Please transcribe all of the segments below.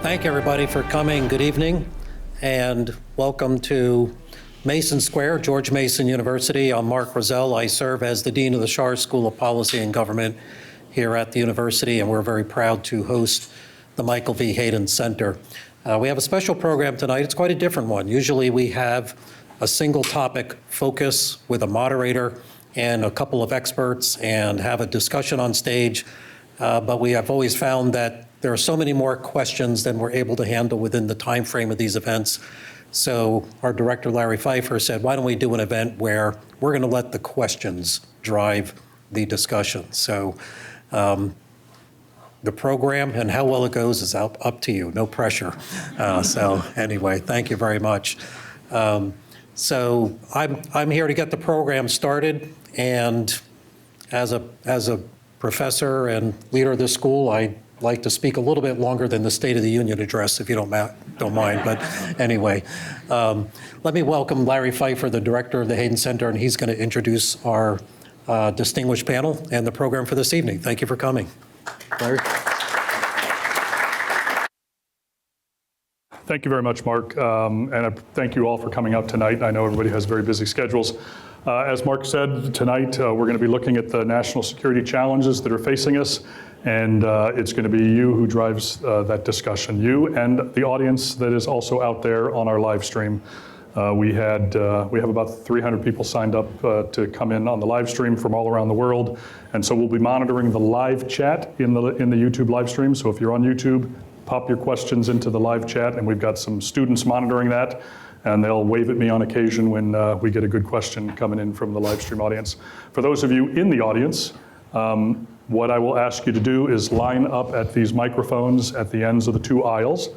Thank you, everybody, for coming. Good evening, and welcome to Mason Square, George Mason University. I'm Mark Rozell. I serve as the Dean of the Schar School of Policy and Government here at the university, and we're very proud to host the Michael V. Hayden Center. We have a special program tonight. It's quite a different one. Usually we have a single topic focus with a moderator and a couple of experts and have a discussion on stage, but we have always found that there are so many more questions than we're able to handle within the time frame of these events. So our director, Larry Pfeiffer, said, why don't we do an event where we're going to let the questions drive the discussion. So the program and how well it goes is up to you, no pressure. So anyway, thank you very much. So I'm here to get the program started, and as a professor and leader of this school, I'd like to speak a little bit longer than the State of the Union address, if you don't mind. But anyway, let me welcome Larry Pfeiffer, the director of the Hayden Center, and he's going to introduce our distinguished panel and the program for this evening. Thank you for coming. Larry. Thank you very much, Mark, and I thank you all for coming out tonight. I know everybody has very busy schedules. As Mark said, tonight we're going to be looking at the national security challenges that are facing us, and it's going to be you who drives that discussion, you and the audience that is also out there on our live stream. We have about 300 people signed up to come in on the live stream from all around the world, and so we'll be monitoring the live chat in the YouTube live stream. So if you're on YouTube, pop your questions into the live chat, and we've got some students monitoring that, and they'll wave at me on occasion when we get a good question coming in from the live stream audience. For those of you in the audience, what I will ask you to do is line up at these microphones at the ends of the two aisles,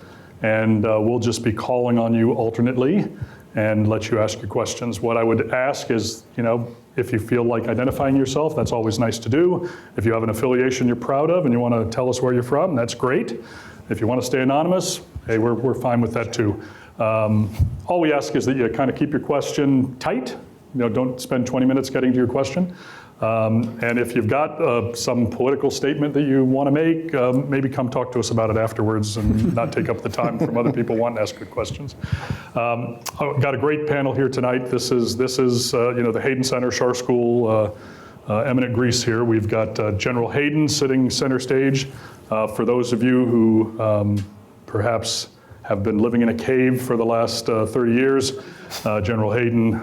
and we'll just be calling on you alternately and let you ask your questions. What I would ask is, if you feel like identifying yourself, that's always nice to do. If you have an affiliation you're proud of and you want to tell us where you're from, that's great. If you want to stay anonymous, hey, we're fine with that too. All we ask is that you kind of keep your question tight. Don't spend 20 minutes getting to your question. And if you've got some political statement that you want to make, maybe come talk to us about it afterwards and not take up the time from other people wanting to ask good questions. I've got a great panel here tonight. This is the Hayden Center, Schar School, eminent Greece here. We've got General Hayden sitting center stage. For those of you who perhaps have been living in a cave for the last 30 years, General Hayden,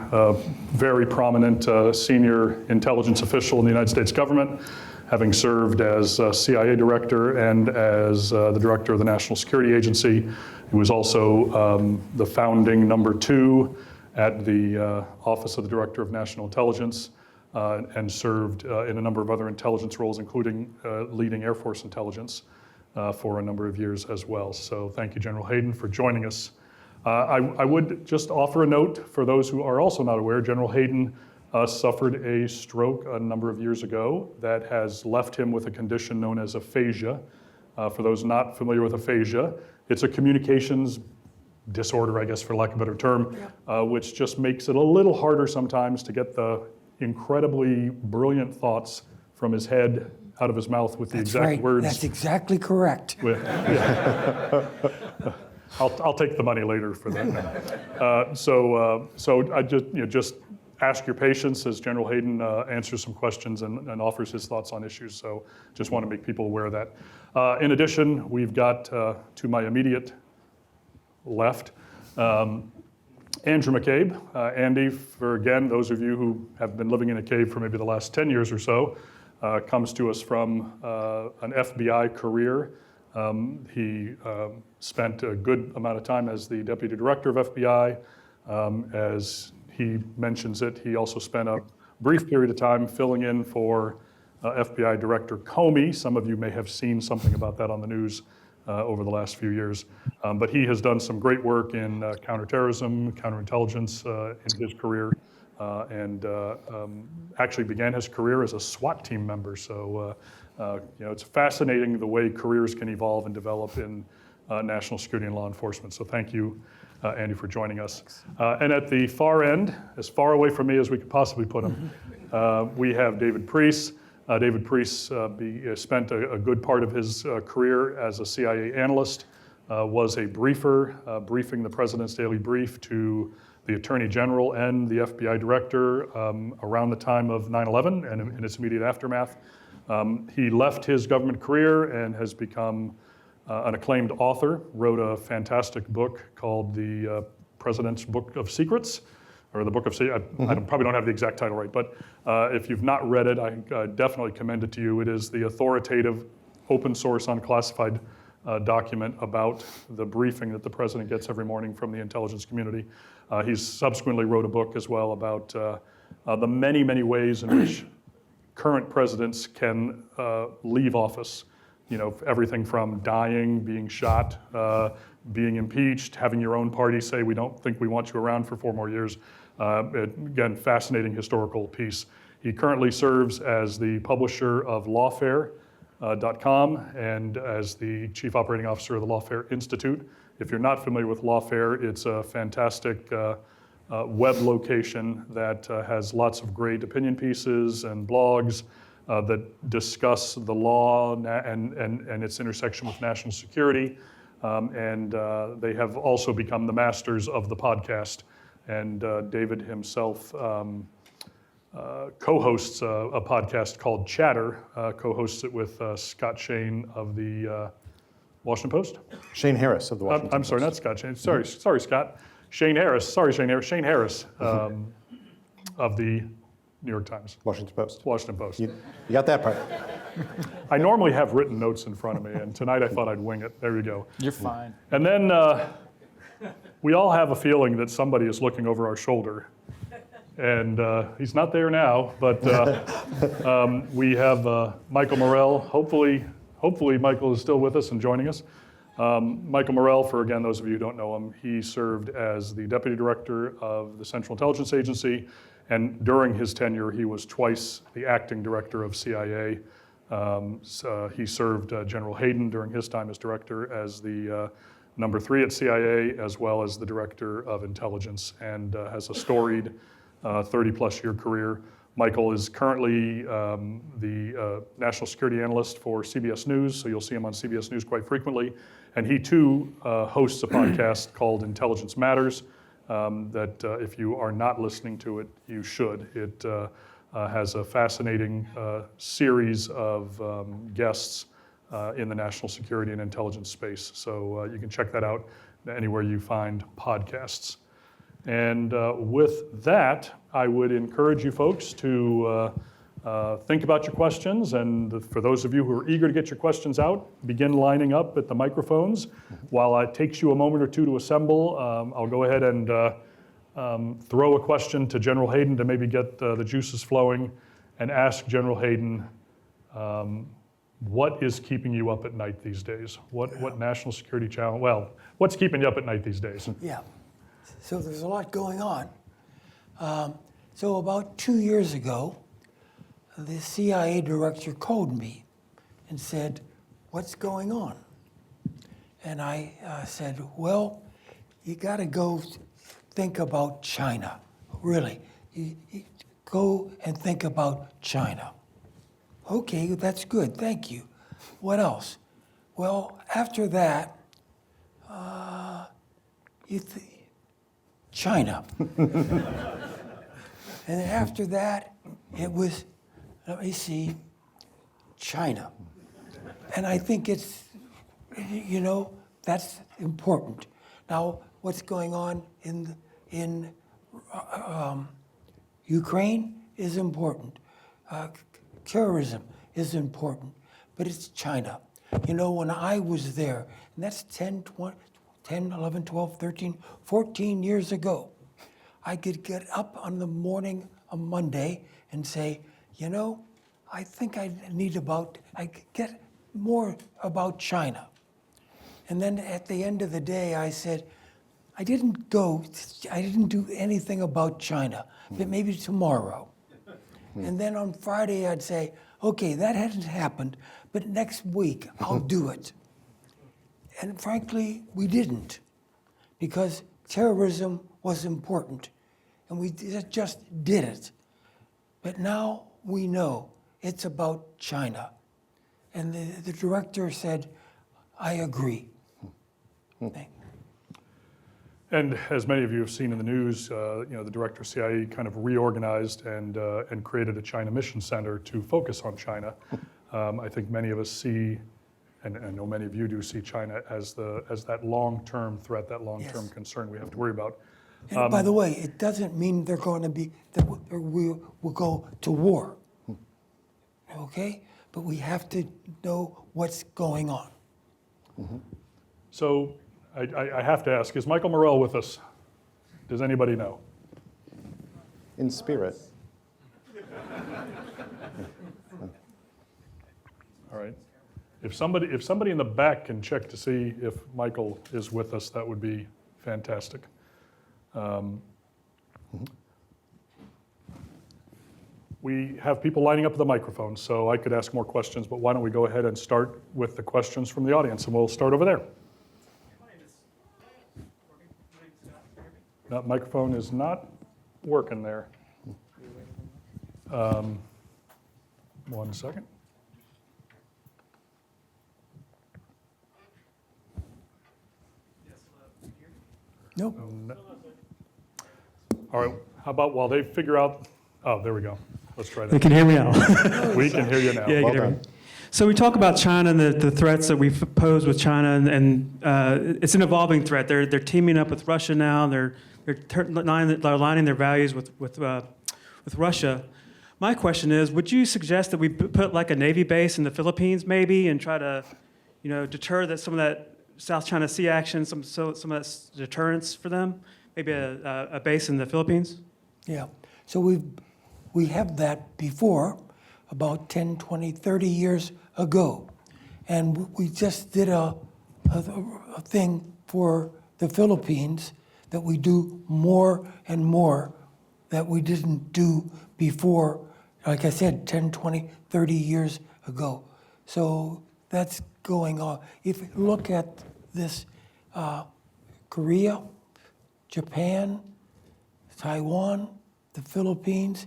very prominent senior intelligence official in the United States government, having served as CIA director and as the director of the National Security Agency. He was also the founding number 2 at the Office of the Director of National Intelligence, and served in a number of other intelligence roles, including leading Air Force intelligence for a number of years as well. So thank you, General Hayden, for joining us. I would just offer a note for those who are also not aware. General Hayden suffered a stroke a number of years ago that has left him with a condition known as aphasia. For those not familiar with aphasia, it's a communications disorder, I guess, for lack of a better term, which just makes it a little harder sometimes to get the incredibly brilliant thoughts from his head out of his mouth with the exact words. That's exactly correct. I'll take the money later for that. So I just ask your patience as General Hayden answers some questions and offers his thoughts on issues. So just want to make people aware of that. In addition, we've got to my immediate left, Andrew McCabe. Andy, for again, those of you who have been living in a cave for maybe the last 10 years or so, comes to us from an FBI career. He spent a good amount of time as the Deputy Director of FBI. As he mentions it, he also spent a brief period of time filling in for FBI Director Comey. Some of you may have seen something about that on the news over the last few years. But he has done some great work in counterterrorism, counterintelligence in his career, and actually began his career as a SWAT team member. So it's fascinating the way careers can evolve and develop in national security and law enforcement. So thank you, Andy, for joining us. And at the far end, as far away from me as we could possibly put him, we have David Priess. David Priess spent a good part of his career as a CIA analyst was a briefer, briefing the President's Daily Brief to the Attorney General and the FBI Director around the time of 9/11 and in its immediate aftermath. He left his government career and has become an acclaimed author, wrote a fantastic book called The President's Book of Secrets, or the Book of Secrets. I probably don't have the exact title right, but if you've not read it, I definitely commend it to you. It is the authoritative, open source, unclassified document about the briefing that the President gets every morning from the intelligence community. He's subsequently wrote a book as well about the many, many ways in which current presidents can leave office. You know, everything from dying, being shot, being impeached, having your own party say, we don't think we want you around for 4 more years. Again, fascinating historical piece. He currently serves as the publisher of Lawfare.com and as the Chief Operating Officer of the Lawfare Institute. If you're not familiar with Lawfare, it's a fantastic web location that has lots of great opinion pieces and blogs that discuss the law and its intersection with national security. They have also become the masters of the podcast. And David himself co-hosts a podcast called Chatter, co-hosts it with Scott Shane of the Washington Post? Shane Harris of the Washington Post. I'm sorry, not Scott Shane. Sorry, Scott. Shane Harris. Sorry, Shane Harris. Shane Harris of the New York Times. Washington Post. Washington Post. You got that part. I normally have written notes in front of me, and tonight I thought I'd wing it. There you go. You're fine. And then we all have a feeling that somebody is looking over our shoulder. And he's not there now, but we have Michael Morell. Hopefully Michael is still with us and joining us. Michael Morell, for again, those of you who don't know him, he served as the Deputy Director of the Central Intelligence Agency, and during his tenure, he was twice the Acting Director of CIA. He served General Hayden during his time as Director as the number 3 at CIA, as well as the Director of Intelligence, and has a storied 30-plus year career. Michael is currently the national security analyst for CBS News, so you'll see him on CBS News quite frequently. And he too hosts a podcast called Intelligence Matters that if you are not listening to it, you should. It has a fascinating series of guests in the national security and intelligence space. So you can check that out anywhere you find podcasts. And with that, I would encourage you folks to think about your questions. And for those of you who are eager to get your questions out, begin lining up at the microphones. While it takes you a moment or two to assemble, I'll go ahead and throw a question to General Hayden to maybe get the juices flowing and ask General Hayden, what is keeping you up at night these days? What national security challenge? Well, what's keeping you up at night these days? Yeah, so there's a lot going on. So about 2 years ago, the CIA director called me and said, "What's going on?" And I said, "Well, you got to go think about China, really. You go and think about China." Okay, that's good, thank you. What else? Well, after that, China. And then after that, it was, let me see, China. And I think it's, that's important. Now, what's going on in Ukraine is important. Terrorism is important, but it's China. When I was there, and that's 10, 11, 12, 13, 14 years ago, I could get up on the morning of Monday and say, I think I could get more about China. And then at the end of the day, I said, I didn't do anything about China, but maybe tomorrow. And then on Friday, I'd say, okay, that hasn't happened, but next week I'll do it. And frankly, we didn't, because terrorism was important, and we just did it. But now we know it's about China. And the director said, I agree. And as many of you have seen in the news, the director of CIA kind of reorganized and created a China Mission Center to focus on China. I think many of us see, and I know many of you do see China as that long-term threat, that long-term concern we have to worry about. And by the way, it doesn't mean they're going to be, that we will go to war, okay? But we have to know what's going on. So I have to ask, is Michael Morell with us? Does anybody know? In spirit. All right. If somebody in the back can check to see if Michael is with us, that would be fantastic. We have people lining up at the microphone, so I could ask more questions, but why don't we go ahead and start with the questions from the audience, and we'll start over there. That microphone is not working there. 1 second. Nope. All right, how about while they figure out, oh, there we go. Let's try They that. can hear me now. We can hear you now. Yeah, you Well can hear me. done. So we talk about China and the threats that we've posed with China, and it's an evolving threat. They're teaming up with Russia now. They're aligning their values with Russia. My question is, would you suggest that we put like a Navy base in the Philippines maybe, and try to, deter some of that South China Sea action, some of that deterrence for them? Maybe a base in the Philippines? Yeah. So we have that before, about 10, 20, 30 years ago. And we just did a thing for the Philippines that we do more and more that we didn't do before, like I said, 10, 20, 30 years ago. So that's going on. If you look at this, Korea, Japan, Taiwan, the Philippines,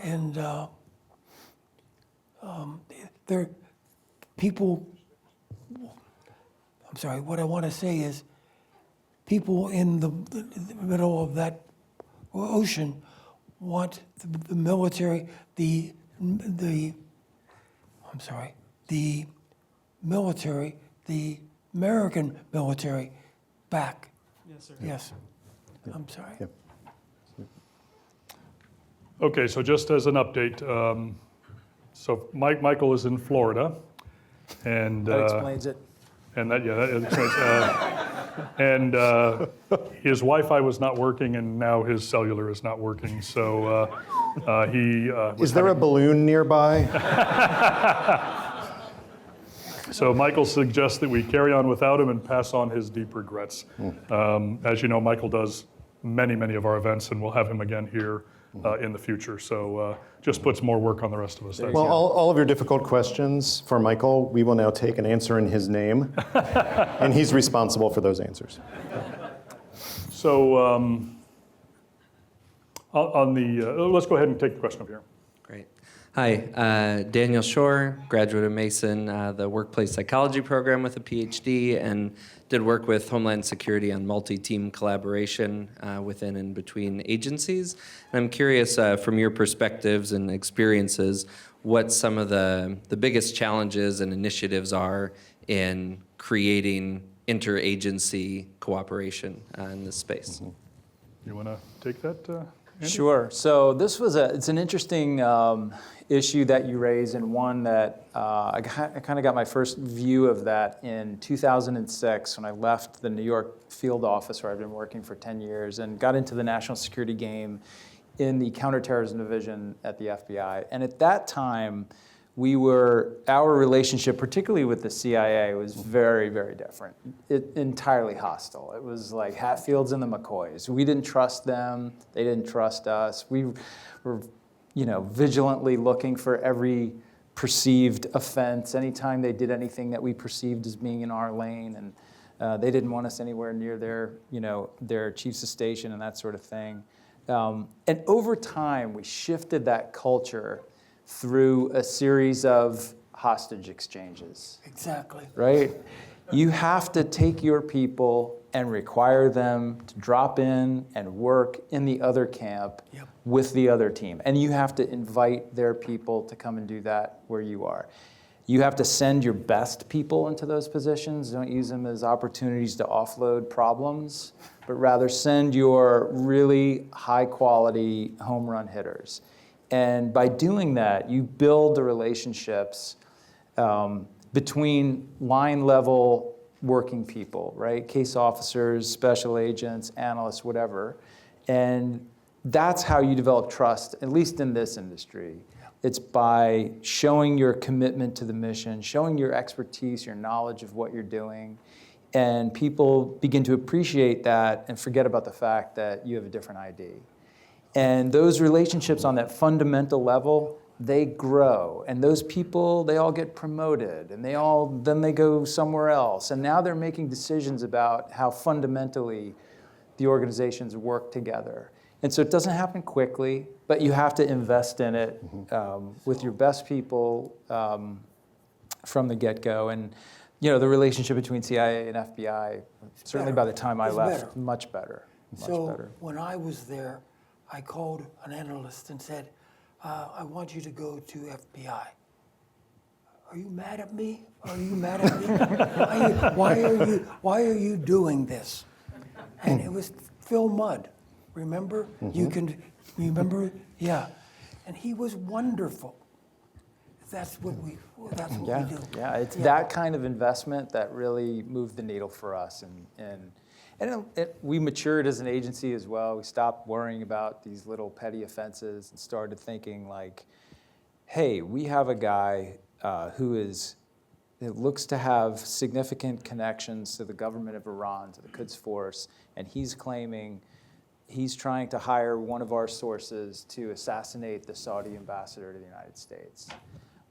and there people, I'm sorry, what I want to say is people in the middle of that ocean want the military, the American military back. Yes, sir. Yes. I'm sorry. Yep. Okay, so just as an update, so Michael is in Florida, and That explains it. and that explains. And his Wi-Fi was not working, and now his cellular is not working. So he Is there a balloon nearby? So Michael suggests that we carry on without him and pass on his deep regrets. As you know, Michael does many of our events, and we'll have him again here in the future. So just puts more work on the rest of us. That's Well, all of your difficult questions for Michael, we will now take and answer in his name, and he's responsible for those answers. So let's go ahead and take the question up here. Great. Hi, Daniel Shore, graduate of Mason, the workplace psychology program with a PhD, and did work with Homeland Security on multi-team collaboration within and between agencies. And I'm curious, from your perspectives and experiences, what some of the biggest challenges and initiatives are in creating interagency cooperation in this space. You want to take that, Andy? Sure. So this was it's an interesting issue that you raise, and one that I kind of got my first view of that in 2006 when I left the New York field office where I've been working for 10 years and got into the national security game in the counterterrorism division at the FBI. And at that time, our relationship, particularly with the CIA, was very, very different. Entirely hostile. It was like Hatfields and the McCoys. We didn't trust them. They didn't trust us. We were, vigilantly looking for every perceived offense anytime they did anything that we perceived as being in our lane. And they didn't want us anywhere near their chiefs of station and that sort of thing. And over time, we shifted that culture through a series of hostage exchanges. Exactly. Right? You have to take your people and require them to drop in and work in the other camp with the other team. And you have to invite their people to come and do that where you are. You have to send your best people into those positions. Don't use them as opportunities to offload problems, but rather send your really high quality home run hitters. And by doing that, you build the relationships between line level working people, right? Case officers, special agents, analysts, whatever. And that's how you develop trust, at least in this industry. It's by showing your commitment to the mission, showing your expertise, your knowledge of what you're doing, and people begin to appreciate that and forget about the fact that you have a different ID. And those relationships on that fundamental level, they grow. And those people, they all get promoted, and then they go somewhere else. And now they're making decisions about how fundamentally the organizations work together. And so it doesn't happen quickly, but you have to invest in it with your best people from the get-go. And the relationship between CIA and FBI, certainly by the time I left, much better. So when I was there, I called an analyst and said, I want you to go to FBI. Are you mad at me? Are you mad at me? Why are you doing this? And it was Phil Mudd. Remember? You can remember? Yeah. And he was wonderful. That's what we do. Yeah, it's that kind of investment that really moved the needle for us. And we matured as an agency as well. We stopped worrying about these little petty offenses and started thinking like, hey, we have a guy who looks to have significant connections to the government of Iran, to the Quds Force, and he's claiming he's trying to hire one of our sources to assassinate the Saudi ambassador to the United States.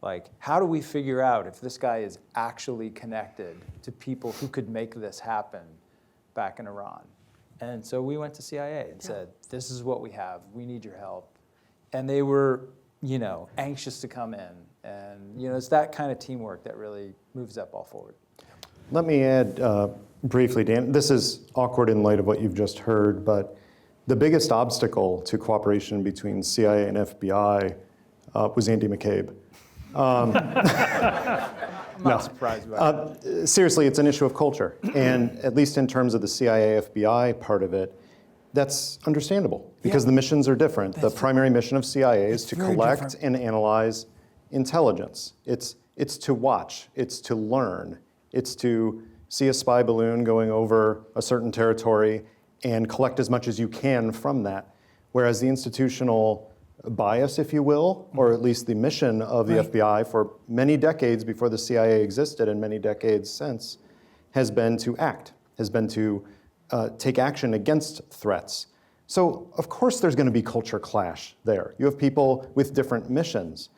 Like, how do we figure out if this guy is actually connected to people who could make this happen back in Iran? And so we went to CIA and said, this is what we have. We need your help. And they were, anxious to come in. And, it's that kind of teamwork that really moves that ball forward. Let me add briefly, Dan, this is awkward in light of what you've just heard, but the biggest obstacle to cooperation between CIA and FBI was Andy McCabe. I'm not surprised by that. Seriously, it's an issue of culture. And at least in terms of the CIA FBI part of it, that's understandable because the missions are different. The primary mission of CIA is to collect and analyze intelligence. It's to watch, it's to learn, it's to see a spy balloon going over a certain territory and collect as much as you can from that. Whereas the institutional bias, if you will, or at least the mission of the FBI for many decades before the CIA existed and many decades since, has been to act, has been to take action against threats. So of course there's going to be culture clash there. You have people with different missions.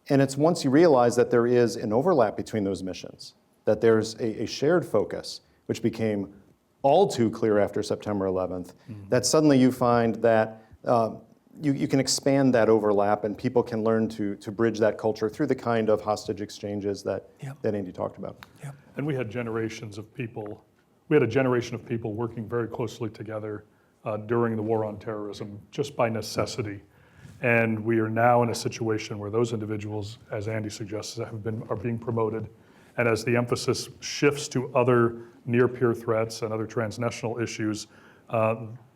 And it's once you realize that there is an overlap between those missions, that there's a shared focus, which became all too clear after September 11th, that suddenly you find that you can expand that overlap and people can learn to bridge that culture through the kind of hostage exchanges that Andy talked about. And we had generations of people, we had a generation of people working very closely together during the war on terrorism, just by necessity. And we are now in a situation where those individuals, as Andy suggests, are being promoted. And as the emphasis shifts to other near-peer threats and other transnational issues,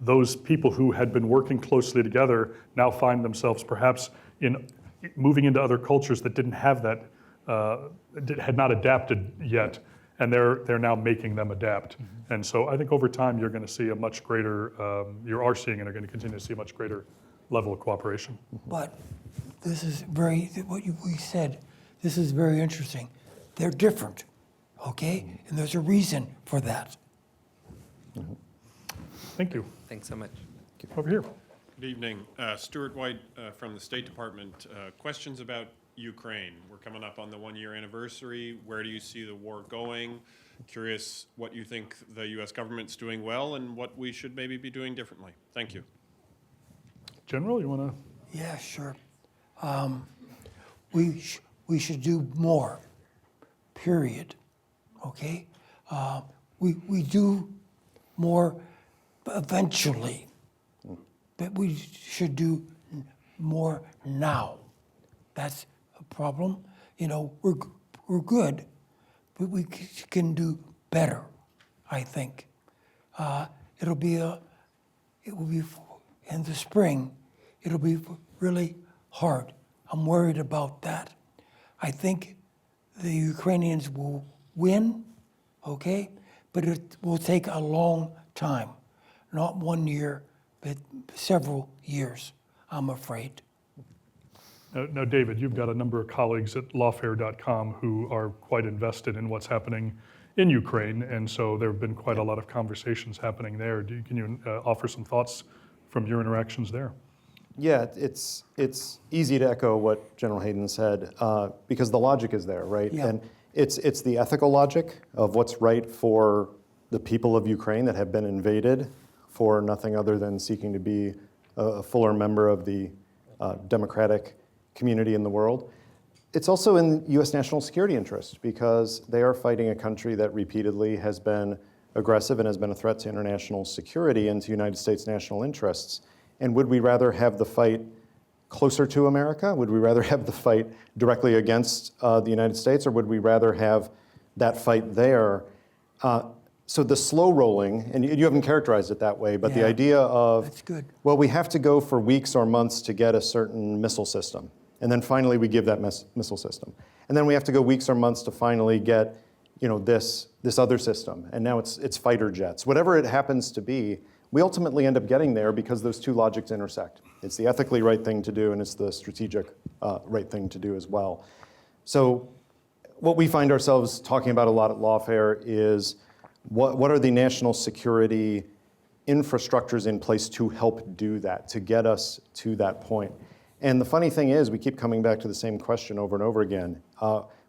those people who had been working closely together now find themselves perhaps moving into other cultures that didn't have that, had not adapted yet, and they're now making them adapt. And so I think over time you're going to see a much greater, you are seeing and are going to continue to see a much greater level of cooperation. But this is we said, this is very interesting. They're different, okay? And there's a reason for that. Thank you. Thanks so much. Over here. Good evening. Stuart White from the State Department. Questions about Ukraine. We're coming up on the one-year anniversary. Where do you see the war going? Curious what you think the U.S. government's doing well and what we should maybe be doing differently. Thank you. General, you want to? Yeah, sure. We should do more, period, okay? We do more eventually, but we should do more now. That's a problem. You know, we're good, but we can do better, I think. It will be in the spring, it'll be really hard. I'm worried about that. I think the Ukrainians will win, okay? But it will take a long time, not 1 year, but several years, I'm afraid. Now, David, you've got a number of colleagues at lawfare.com who are quite invested in what's happening in Ukraine, and so there have been quite a lot of conversations happening there. Can you offer some thoughts from your interactions there? Yeah, it's easy to echo what General Hayden said because the logic is there, right? Yeah. And it's the ethical logic of what's right for the people of Ukraine that have been invaded for nothing other than seeking to be a fuller member of the democratic community in the world. It's also in U.S. national security interest because they are fighting a country that repeatedly has been aggressive and has been a threat to international security and to United States national interests. And would we rather have the fight closer to America? Would we rather have the fight directly against the United States, or would we rather have that fight there? So the slow rolling, and you haven't characterized it that way, but the Yeah, idea of, that's good. well, we have to go for weeks or months to get a certain missile system. And then finally we give that missile system. And then we have to go weeks or months to finally get, this other system. And now it's fighter jets. Whatever it happens to be, we ultimately end up getting there because those two logics intersect. It's the ethically right thing to do, and it's the strategic right thing to do as well. So what we find ourselves talking about a lot at Lawfare is what are the national security infrastructures in place to help do that, to get us to that point. And the funny thing is, we keep coming back to the same question over and over again.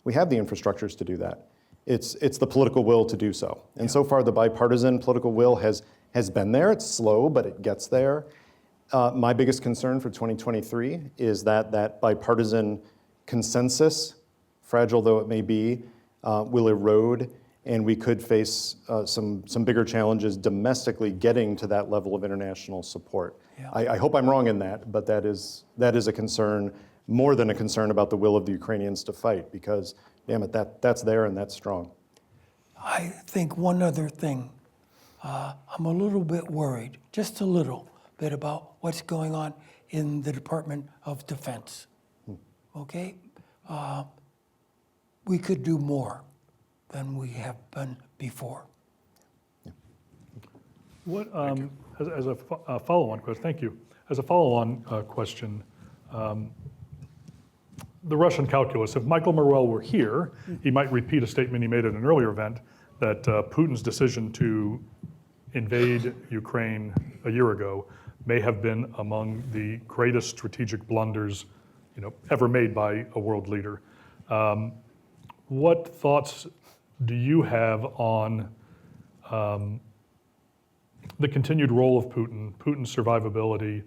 We have the infrastructures to do that. It's the political will to do so. And so far, the bipartisan political will has been there. It's slow, but it gets there. My biggest concern for 2023 is that bipartisan consensus, fragile though it may be, will erode, and we could face some bigger challenges domestically getting to that level of international support. Yeah. I hope I'm wrong in that, but that is a concern, more than a concern about the will of the Ukrainians to fight, because, damn it, that's there and that's strong. I think one other thing, I'm a little bit worried, just a little bit, about what's going on in the Department of Defense. Okay? We could do more than we have done before. What, as a follow-on question, thank you. As a follow-on question, the Russian calculus, if Michael Morell were here, he might repeat a statement he made at an earlier event that Putin's decision to invade Ukraine a year ago may have been among the greatest strategic blunders ever made by a world leader. What thoughts do you have on the continued role of Putin, Putin's survivability,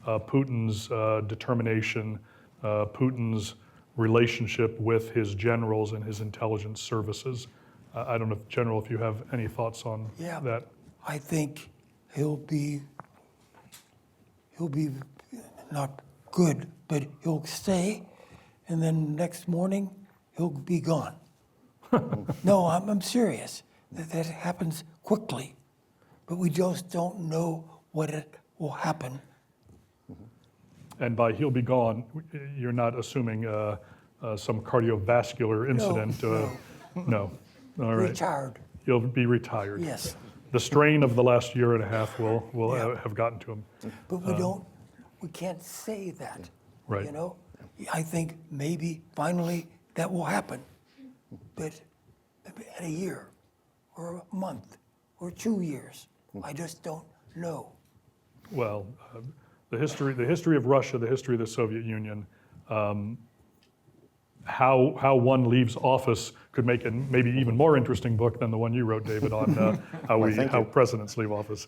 Putin's determination, Putin's relationship with his generals and his intelligence services? I don't know, General, if you have any thoughts on that. I think he'll be not good, but he'll stay, and then next morning he'll be gone. No, I'm serious. That happens quickly, but we just don't know what it will happen. And by he'll be gone, you're not assuming some cardiovascular incident? No. All right. Retired. He'll be retired. Yes. The strain of the last year and a half will have gotten to him. But we can't say that. Right. I think maybe finally that will happen, but maybe in a year, or a month, or 2 years. I just don't know. Well, the history of Russia, the history of the Soviet Union, how one leaves office could make a maybe even more interesting book than the one you wrote, David, on how presidents leave office.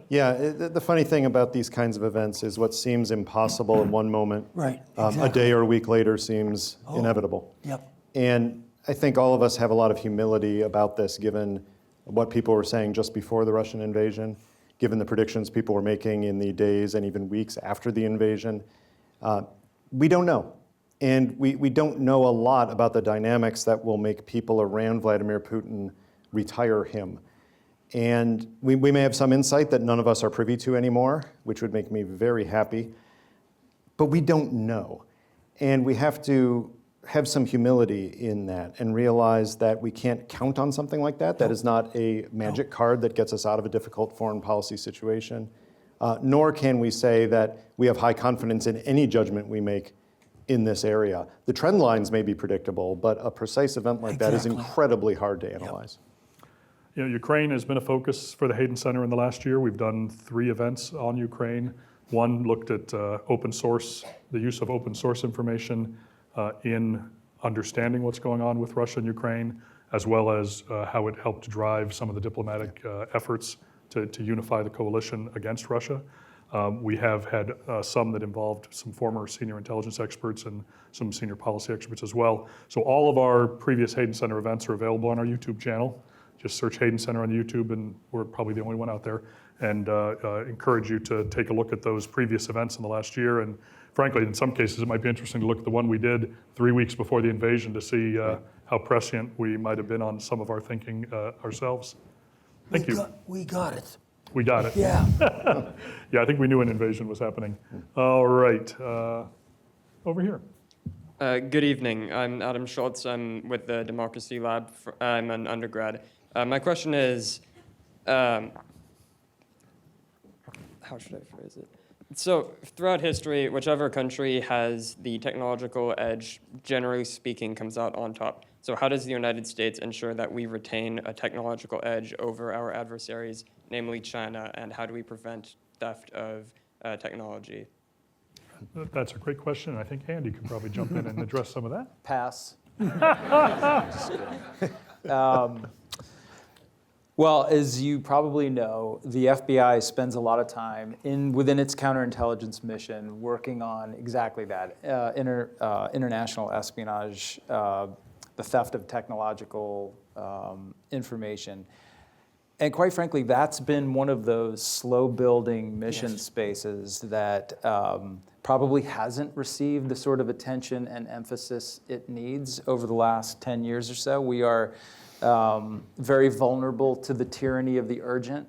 Yeah, the funny thing about these kinds of events is what seems impossible in one moment, Right, a exactly. day or a week later seems inevitable. Yep. And I think all of us have a lot of humility about this, given what people were saying just before the Russian invasion, given the predictions people were making in the days and even weeks after the invasion. We don't know. And we don't know a lot about the dynamics that will make people around Vladimir Putin retire him. And we may have some insight that none of us are privy to anymore, which would make me very happy. But we don't know. And we have to have some humility in that and realize that we can't count on something like that. That is not a magic card that gets us out of a difficult foreign policy situation. Nor can we say that we have high confidence in any judgment we make in this area. The trend lines may be predictable, but a precise event like that is incredibly hard to analyze. You know, Ukraine has been a focus for the Hayden Center in the last year. We've done 3 events on Ukraine. One looked at open source, the use of open source information in understanding what's going on with Russia and Ukraine, as well as how it helped drive some of the diplomatic efforts to unify the coalition against Russia. We have had some that involved some former senior intelligence experts and some senior policy experts as well. So all of our previous Hayden Center events are available on our YouTube channel. Just search Hayden Center on YouTube, and we're probably the only one out there. And encourage you to take a look at those previous events in the last year. And frankly, in some cases, it might be interesting to look at the one we did 3 weeks before the invasion to see how prescient we might have been on some of our thinking ourselves. Thank you. We got it. We got it. Yeah. Yeah, I think we knew an invasion was happening. All right, over here. Good evening. I'm Adam Schultz. I'm with the Democracy Lab. I'm an undergrad. My question is, how should I phrase it? So throughout history, whichever country has the technological edge, generally speaking, comes out on top. So how does the United States ensure that we retain a technological edge over our adversaries, namely China, and how do we prevent theft of technology? That's a great question. I think Andy could probably jump in and address some of that. Pass. Just kidding. Well, as you probably know, the FBI spends a lot of time within its counterintelligence mission working on exactly that, international espionage, the theft of technological information. And quite frankly, that's been one of those slow-building mission spaces that probably hasn't received the sort of attention and emphasis it needs over the last 10 years or so. We are very vulnerable to the tyranny of the urgent.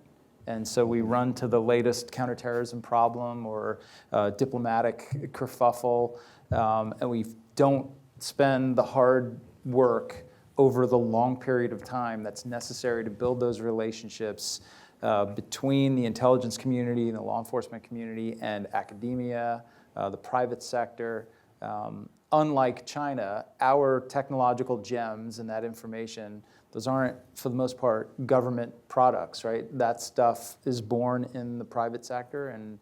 And so we run to the latest counterterrorism problem or diplomatic kerfuffle, and we don't spend the hard work over the long period of time that's necessary to build those relationships between the intelligence community and the law enforcement community and academia, the private sector. Unlike China, our technological gems and that information, those aren't, for the most part, government products, right? That stuff is born in the private sector and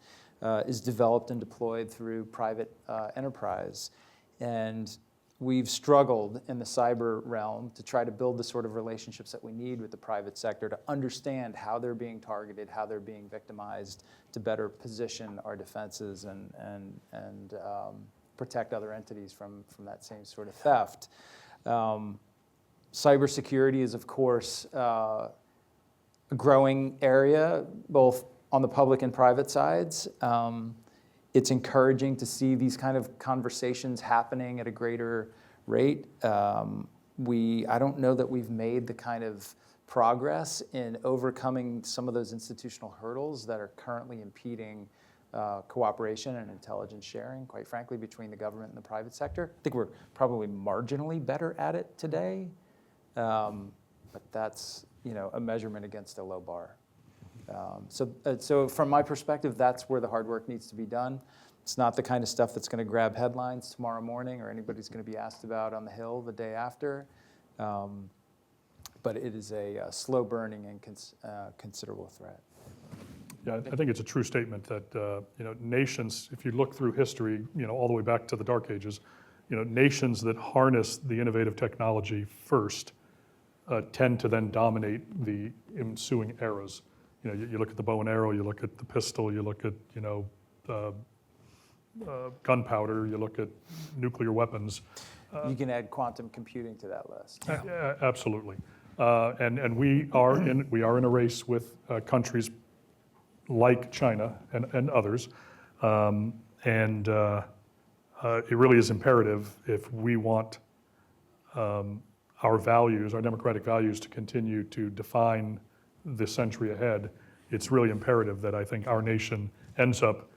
is developed and deployed through private enterprise. And we've struggled in the cyber realm to try to build the sort of relationships that we need with the private sector to understand how they're being targeted, how they're being victimized, to better position our defenses and protect other entities from that same sort of theft. Cybersecurity is, of course, a growing area, both on the public and private sides. It's encouraging to see these kind of conversations happening at a greater rate. I don't know that we've made the kind of progress in overcoming some of those institutional hurdles that are currently impeding cooperation and intelligence sharing, quite frankly, between the government and the private sector. I think we're probably marginally better at it today, but that's a measurement against a low bar. So from my perspective, that's where the hard work needs to be done. It's not the kind of stuff that's going to grab headlines tomorrow morning or anybody's going to be asked about on the Hill the day after. But it is a slow-burning and considerable threat. Yeah, I think it's a true statement that nations, if you look through history, all the way back to the Dark Ages, nations that harness the innovative technology first tend to then dominate the ensuing eras. You look at the bow and arrow, you look at the pistol, you look at gunpowder, you look at nuclear weapons. you can add quantum computing to that list. Yeah, absolutely. And we are in a race with countries like China and others. And it really is imperative if we want our values, our democratic values, to continue to define the century ahead. It's really imperative that I think our nation ends up,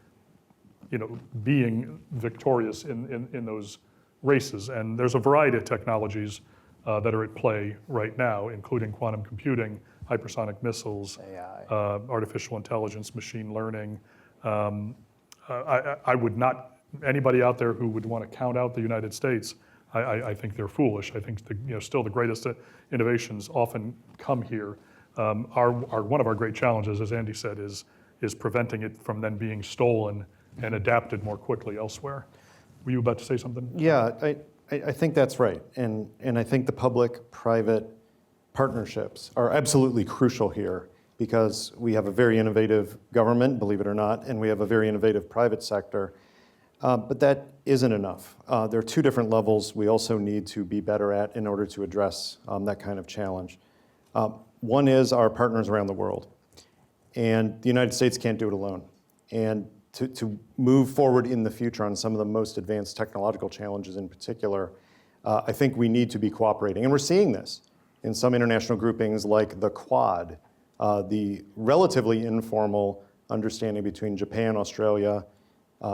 being victorious in those races. And there's a variety of technologies that are at play right now, including quantum computing, hypersonic missiles, AI. Artificial intelligence, machine learning. I would not, anybody out there who would want to count out the United States, I think they're foolish. I think still the greatest innovations often come here. One of our great challenges, as Andy said, is preventing it from then being stolen and adapted more quickly elsewhere. Were you about to say something? Yeah, I think that's right. And I think the public-private partnerships are absolutely crucial here because we have a very innovative government, believe it or not, and we have a very innovative private sector. But that isn't enough. There are two different levels we also need to be better at in order to address that kind of challenge. One is our partners around the world. And the United States can't do it alone. And to move forward in the future on some of the most advanced technological challenges in particular, I think we need to be cooperating. And we're seeing this in some international groupings like the Quad, the relatively informal understanding between Japan, Australia,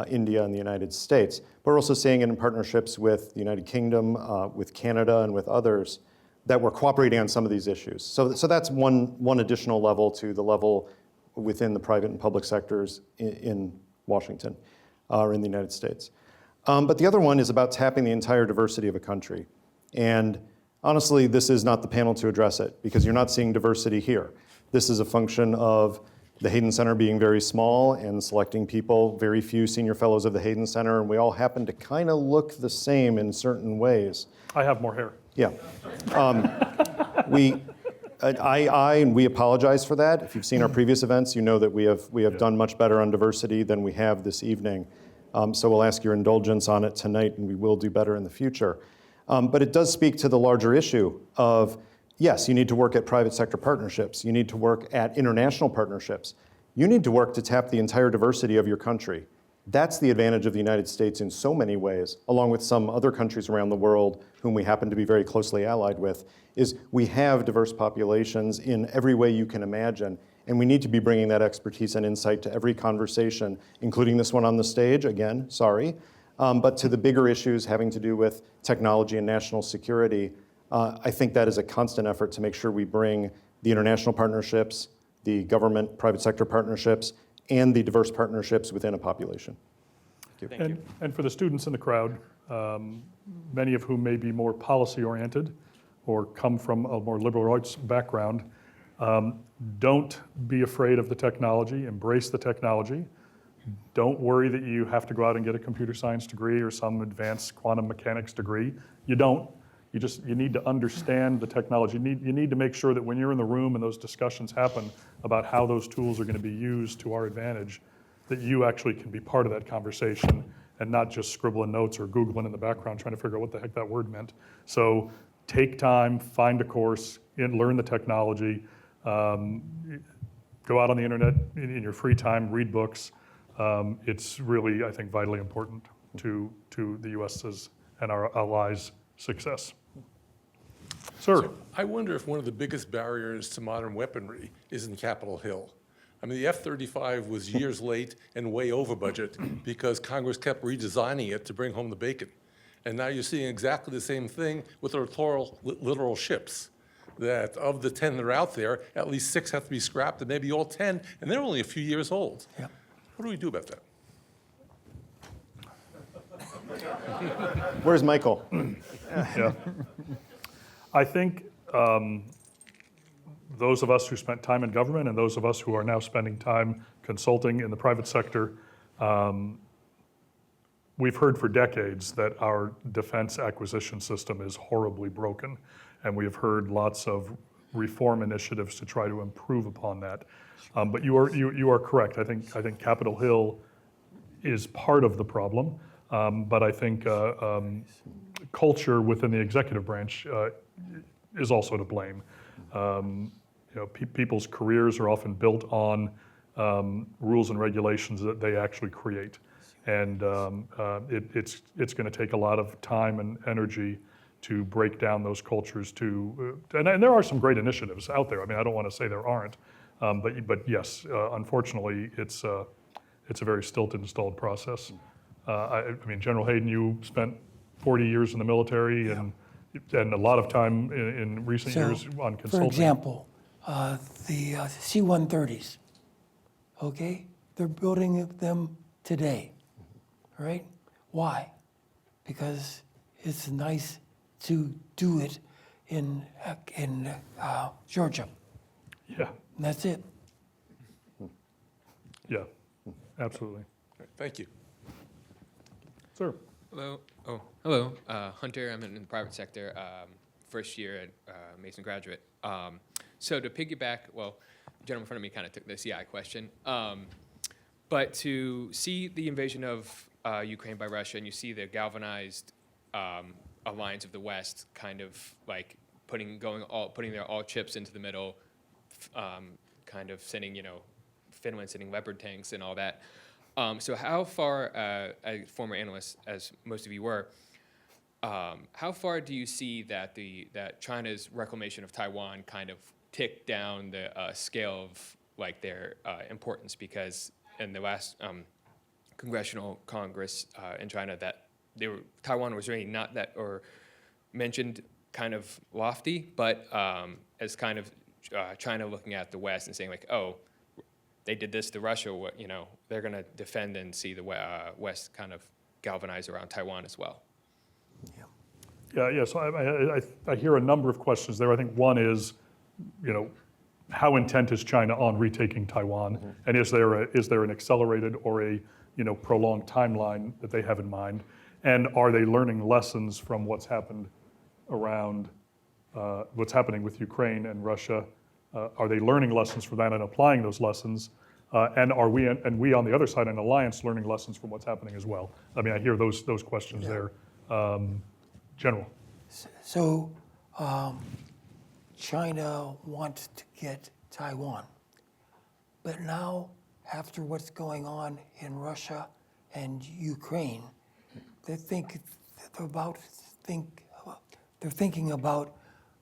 India, and the United States. But we're also seeing it in partnerships with the United Kingdom, with Canada, and with others that we're cooperating on some of these issues. So that's one additional level to the level within the private and public sectors in Washington or in the United States. But the other one is about tapping the entire diversity of a country. And honestly, this is not the panel to address it because you're not seeing diversity here. This is a function of the Hayden Center being very small and selecting people, very few senior fellows of the Hayden Center, and we all happen to kind of look the same in certain ways. I have more hair. Yeah. We apologize for that. If you've seen our previous events, you know that we have done much better on diversity than we have this evening. So we'll ask your indulgence on it tonight, and we will do better in the future. But it does speak to the larger issue of, yes, you need to work at private sector partnerships. You need to work at international partnerships. You need to work to tap the entire diversity of your country. That's the advantage of the United States in so many ways, along with some other countries around the world whom we happen to be very closely allied with, is we have diverse populations in every way you can imagine, and we need to be bringing that expertise and insight to every conversation, including this one on the stage, again, sorry, but to the bigger issues having to do with technology and national security. I think that is a constant effort to make sure we bring the international partnerships, the government, private sector partnerships, and the diverse partnerships within a population. Thank you. And for the students in the crowd, many of whom may be more policy-oriented or come from a more liberal arts background, don't be afraid of the technology, embrace the technology. Don't worry that you have to go out and get a computer science degree or some advanced quantum mechanics degree. You don't. You need to understand the technology. You need to make sure that when you're in the room and those discussions happen about how those tools are going to be used to our advantage, that you actually can be part of that conversation and not just scribbling notes or Googling in the background trying to figure out what the heck that word meant. So take time, find a course, and learn the technology. Go out on the internet in your free time, read books. It's really, I think, vitally important to the U.S.'s and our allies' success. Sir. So I wonder if one of the biggest barriers to modern weaponry is in Capitol Hill. I mean, the F-35 was years late and way over budget because Congress kept redesigning it to bring home the bacon. And now you're seeing exactly the same thing with our littoral ships, that of the 10 that are out there, at least 6 have to be scrapped, and maybe all 10, and they're only a few years old. Yeah. What do we do about that? Where's Michael? Yeah. I think those of us who spent time in government and those of us who are now spending time consulting in the private sector, we've heard for decades that our defense acquisition system is horribly broken, and we have heard lots of reform initiatives to try to improve upon that. But you are correct. I think Capitol Hill is part of the problem, but I think culture within the executive branch is also to blame. People's careers are often built on rules and regulations that they actually create. And it's going to take a lot of time and energy to break down those cultures and there are some great initiatives out there. I mean, I don't want to say there aren't, but yes, unfortunately, it's a very stilted and stalled process. I mean, General Hayden, you spent 40 years in the military and a lot of time in recent years on consulting. For example, the C-130s, okay? They're building them today, right? Why? Because it's nice to do it in Georgia. Yeah, And that's it. yeah, absolutely. Thank you. Sir. Hello. Oh, hello. Hunter. I'm in the private sector. First year at Mason graduate. So to piggyback, well, the gentleman in front of me kind of took the CI question. But to see the invasion of Ukraine by Russia, and you see the galvanized alliance of the West, kind of like putting their all chips into the middle, kind of sending Finland sending Leopard tanks and all that. So how far, a former analyst, as most of you were, how far do you see that that China's reclamation of Taiwan kind of ticked down the scale of like their importance? Because in the last congressional Congress in China, that Taiwan was really not that, or mentioned kind of lofty, but as kind of China looking at the West and saying like, oh, they did this to Russia, they're going to defend and see the West kind of galvanize around Taiwan as well. Yeah. So I hear a number of questions there. I think one is, how intent is China on retaking Taiwan, and is there an accelerated or a prolonged timeline that they have in mind, and are they learning lessons from what's happened around what's happening with Ukraine and Russia? Are they learning lessons from that and applying those lessons? And are we on the other side, an alliance, learning lessons from what's happening as well? I mean, I hear those questions there. General. So China wants to get Taiwan. But now, after what's going on in Russia and Ukraine, they're thinking about,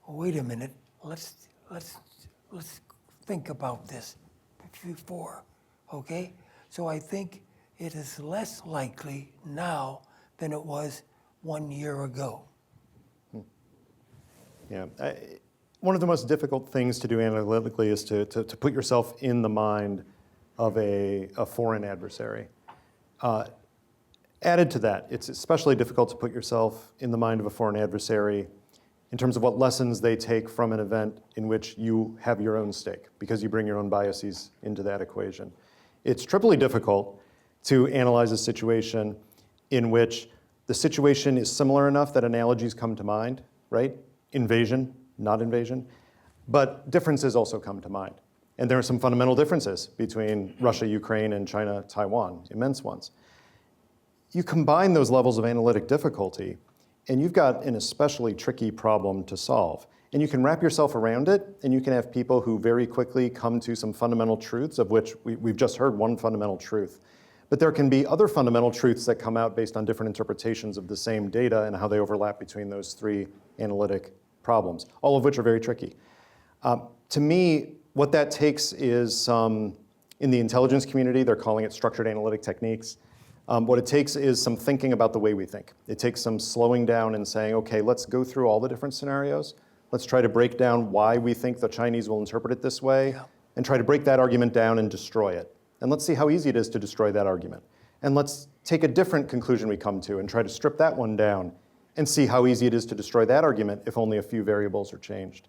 wait a minute, let's think about this before, okay? So I think it is less likely now than it was 1 year ago. Yeah. One of the most difficult things to do analytically is to put yourself in the mind of a foreign adversary. Added to that, it's especially difficult to put yourself in the mind of a foreign adversary in terms of what lessons they take from an event in which you have your own stake, because you bring your own biases into that equation. It's triply difficult to analyze a situation in which the situation is similar enough that analogies come to mind, right? Invasion, not invasion, but differences also come to mind. And there are some fundamental differences between Russia, Ukraine, and China, Taiwan, immense ones. You combine those levels of analytic difficulty, and you've got an especially tricky problem to solve. And you can wrap yourself around it, and you can have people who very quickly come to some fundamental truths, of which we've just heard one fundamental truth. But there can be other fundamental truths that come out based on different interpretations of the same data and how they overlap between those three analytic problems, all of which are very tricky. To me, what that takes is in the intelligence community, they're calling it structured analytic techniques. What it takes is some thinking about the way we think. It takes some slowing down and saying, okay, let's go through all the different scenarios. Let's try to break down why we think the Chinese will interpret it this way, and try to break that argument down and destroy it. And let's see how easy it is to destroy that argument. And let's take a different conclusion we come to and try to strip that one down and see how easy it is to destroy that argument if only a few variables are changed.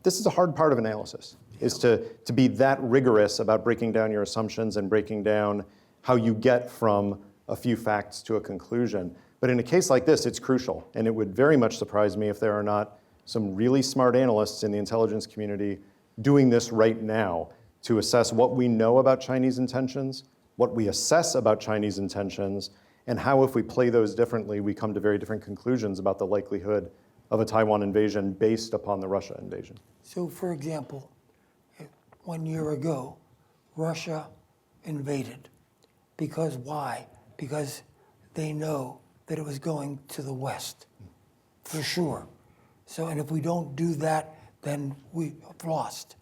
This is a hard part of analysis, is to be that rigorous about breaking down your assumptions and breaking down how you get from a few facts to a conclusion. But in a case like this, it's crucial. And it would very much surprise me if there are not some really smart analysts in the intelligence community doing this right now to assess what we know about Chinese intentions, what we assess about Chinese intentions, and how, if we play those differently, we come to very different conclusions about the likelihood of a Taiwan invasion based upon the Russia invasion. So, for example, 1 year ago, Russia invaded. Because why? Because they know that it was going to the West, for sure. So, and if we don't do that, then we have lost.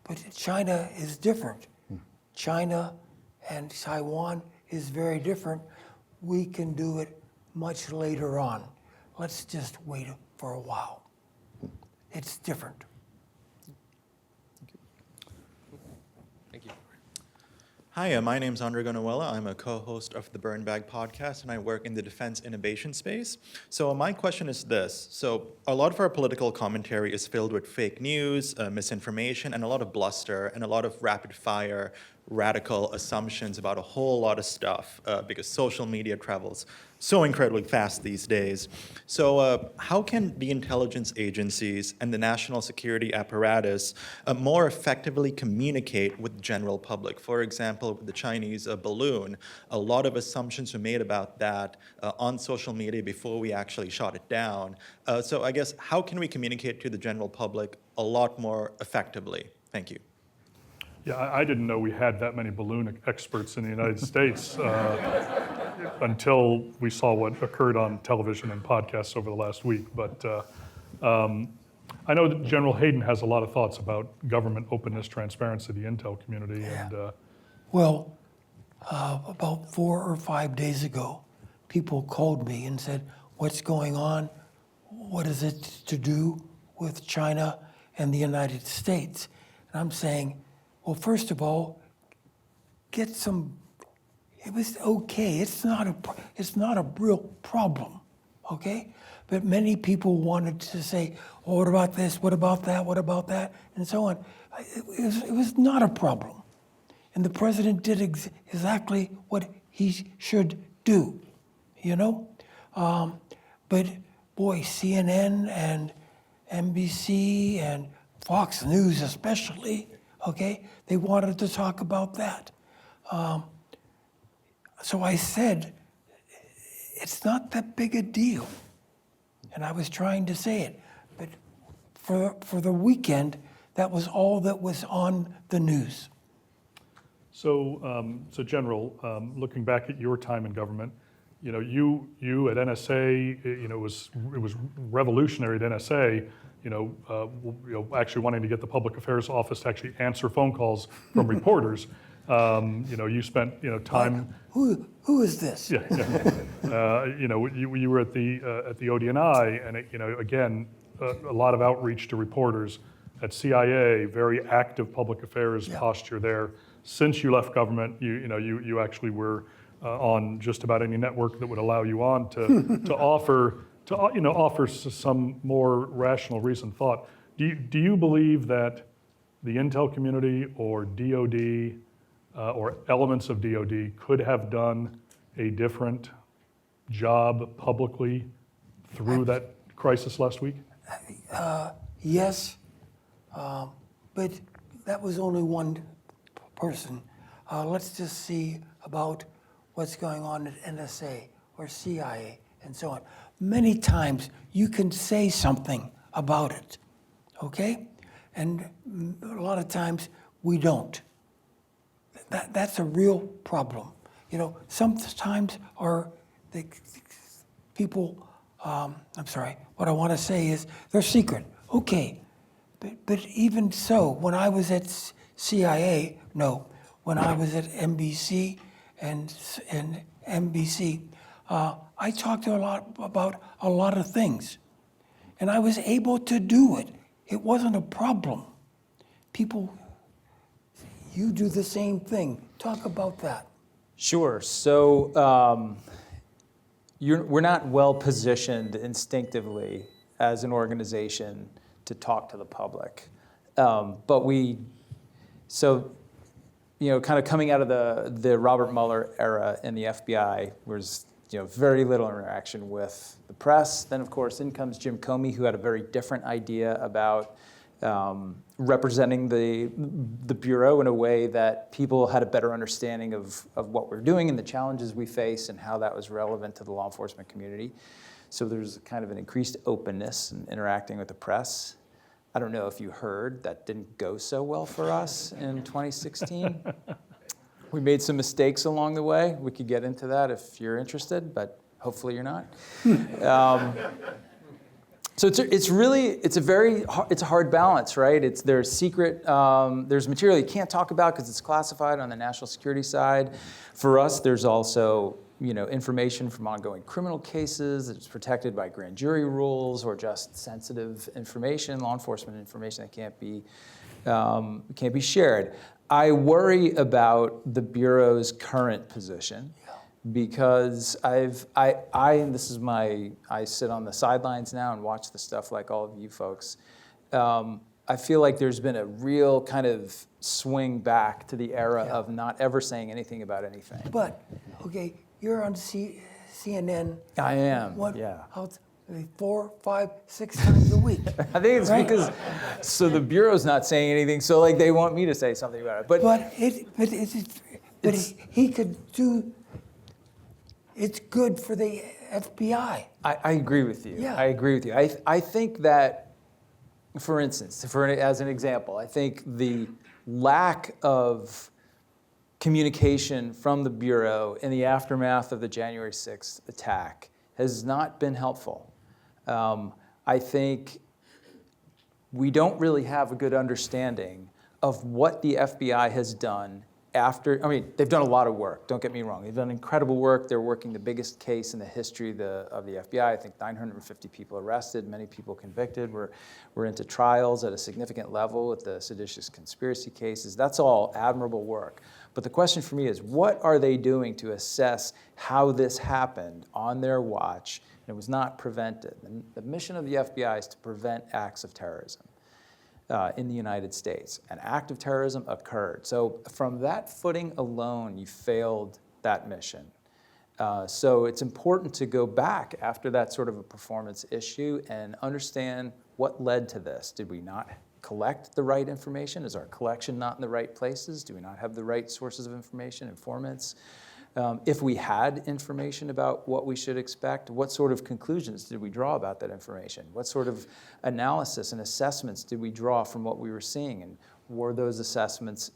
But China is different. China and Taiwan is very different. We can do it much later on. Let's just wait for a while. It's different. Thank you. Hi, my name's Andre Gonuela. I'm a co-host of the Burn Bag podcast, and I work in the defense innovation space. So my question is this. So a lot of our political commentary is filled with fake news, misinformation, and a lot of bluster, and a lot of rapid-fire, radical assumptions about a whole lot of stuff, because social media travels so incredibly fast these days. So how can the intelligence agencies and the national security apparatus more effectively communicate with the general public? For example, with the Chinese balloon, a lot of assumptions were made about that on social media before we actually shot it down. So I guess, how can we communicate to the general public a lot more effectively? Thank you. Yeah, I didn't know we had that many balloon experts in the United States until we saw what occurred on television and podcasts over the last week. But I know that General Hayden has a lot of thoughts about government openness, transparency, the intel community. Yeah. And Well, about 4 or 5 days ago, people called me and said, what's going on? What is it to do with China and the United States? And I'm saying, well, first of all, get some, it was okay. It's not a real problem, okay? But many people wanted to say, oh, what about this? What about that? What about that? And so on. It was not a problem. And the president did exactly what he should do, you know? But boy, CNN and NBC and Fox News especially, okay, they wanted to talk about that. So I said, it's not that big a deal. And I was trying to say it. But for the weekend, that was all that was on the news. so General, looking back at your time in government, you know, you at NSA, you know, it was revolutionary at NSA, actually wanting to get the public affairs office to actually answer phone calls from reporters. You spent, time. Who is this? Yeah. You were at the ODNI, and again, a lot of outreach to reporters. At CIA, very active public affairs posture there. Since you left government, you actually were on just about any network that would allow you on to offer some more rational, reasoned thought. Do you believe that the intel community or DoD or elements of DoD could have done a different job publicly through that crisis last week? Yes, but that was only one person. Let's just see about what's going on at NSA or CIA and so on. Many times you can say something about it, okay? And a lot of times we don't. That's a real problem. Sometimes the people, what I want to say is they're secret. Okay, but even so, when I was at CIA, when I was at NBC and NBC, I talked about a lot of things, and I was able to do it. It wasn't a problem. People, you do the same thing. Talk about that. Sure. So we're not well positioned instinctively as an organization to talk to the public. But kind of coming out of the Robert Mueller era in the FBI, was very little interaction with the press. Then, of course, in comes Jim Comey, who had a very different idea about representing the Bureau in a way that people had a better understanding of what we're doing and the challenges we face and how that was relevant to the law enforcement community. So there's kind of an increased openness in interacting with the press. I don't know if you heard, that didn't go so well for us in 2016. We made some mistakes along the way. We could get into that if you're interested, but hopefully you're not. So it's a hard balance, right? There's secret, there's material you can't talk about because it's classified on the national security side. For us, there's also information from ongoing criminal cases that's protected by grand jury rules or just sensitive information, law enforcement information that can't be shared. I worry about the Bureau's current position. Because I sit on the sidelines now and watch the stuff like all of you folks. I feel like there's been a real kind of swing back to the era of not ever saying anything about anything. But, okay, you're on CNN. I am, What, yeah. 4, 5, 6 times a week. I think it's because, so the Bureau's not saying anything, so like they want me to say something about it. But he could do. It's good for the FBI. I agree with you. Yeah. I agree with you. I think that, for instance, as an example, I think the lack of communication from the Bureau in the aftermath of the January 6th attack has not been helpful. I think we don't really have a good understanding of what the FBI has done they've done a lot of work, don't get me wrong. They've done incredible work. They're working the biggest case in the history of the FBI. I think 950 people arrested, many people convicted. We're into trials at a significant level with the seditious conspiracy cases. That's all admirable work. But the question for me is, what are they doing to assess how this happened on their watch and it was not prevented? And the mission of the FBI is to prevent acts of terrorism. In the United States. An act of terrorism occurred. So from that footing alone, you failed that mission. So it's important to go back after that sort of a performance issue and understand what led to this. Did we not collect the right information? Is our collection not in the right places? Do we not have the right sources of information, informants? If we had information about what we should expect, what sort of conclusions did we draw about that information? What sort of analysis and assessments did we draw from what we were seeing? And were those assessments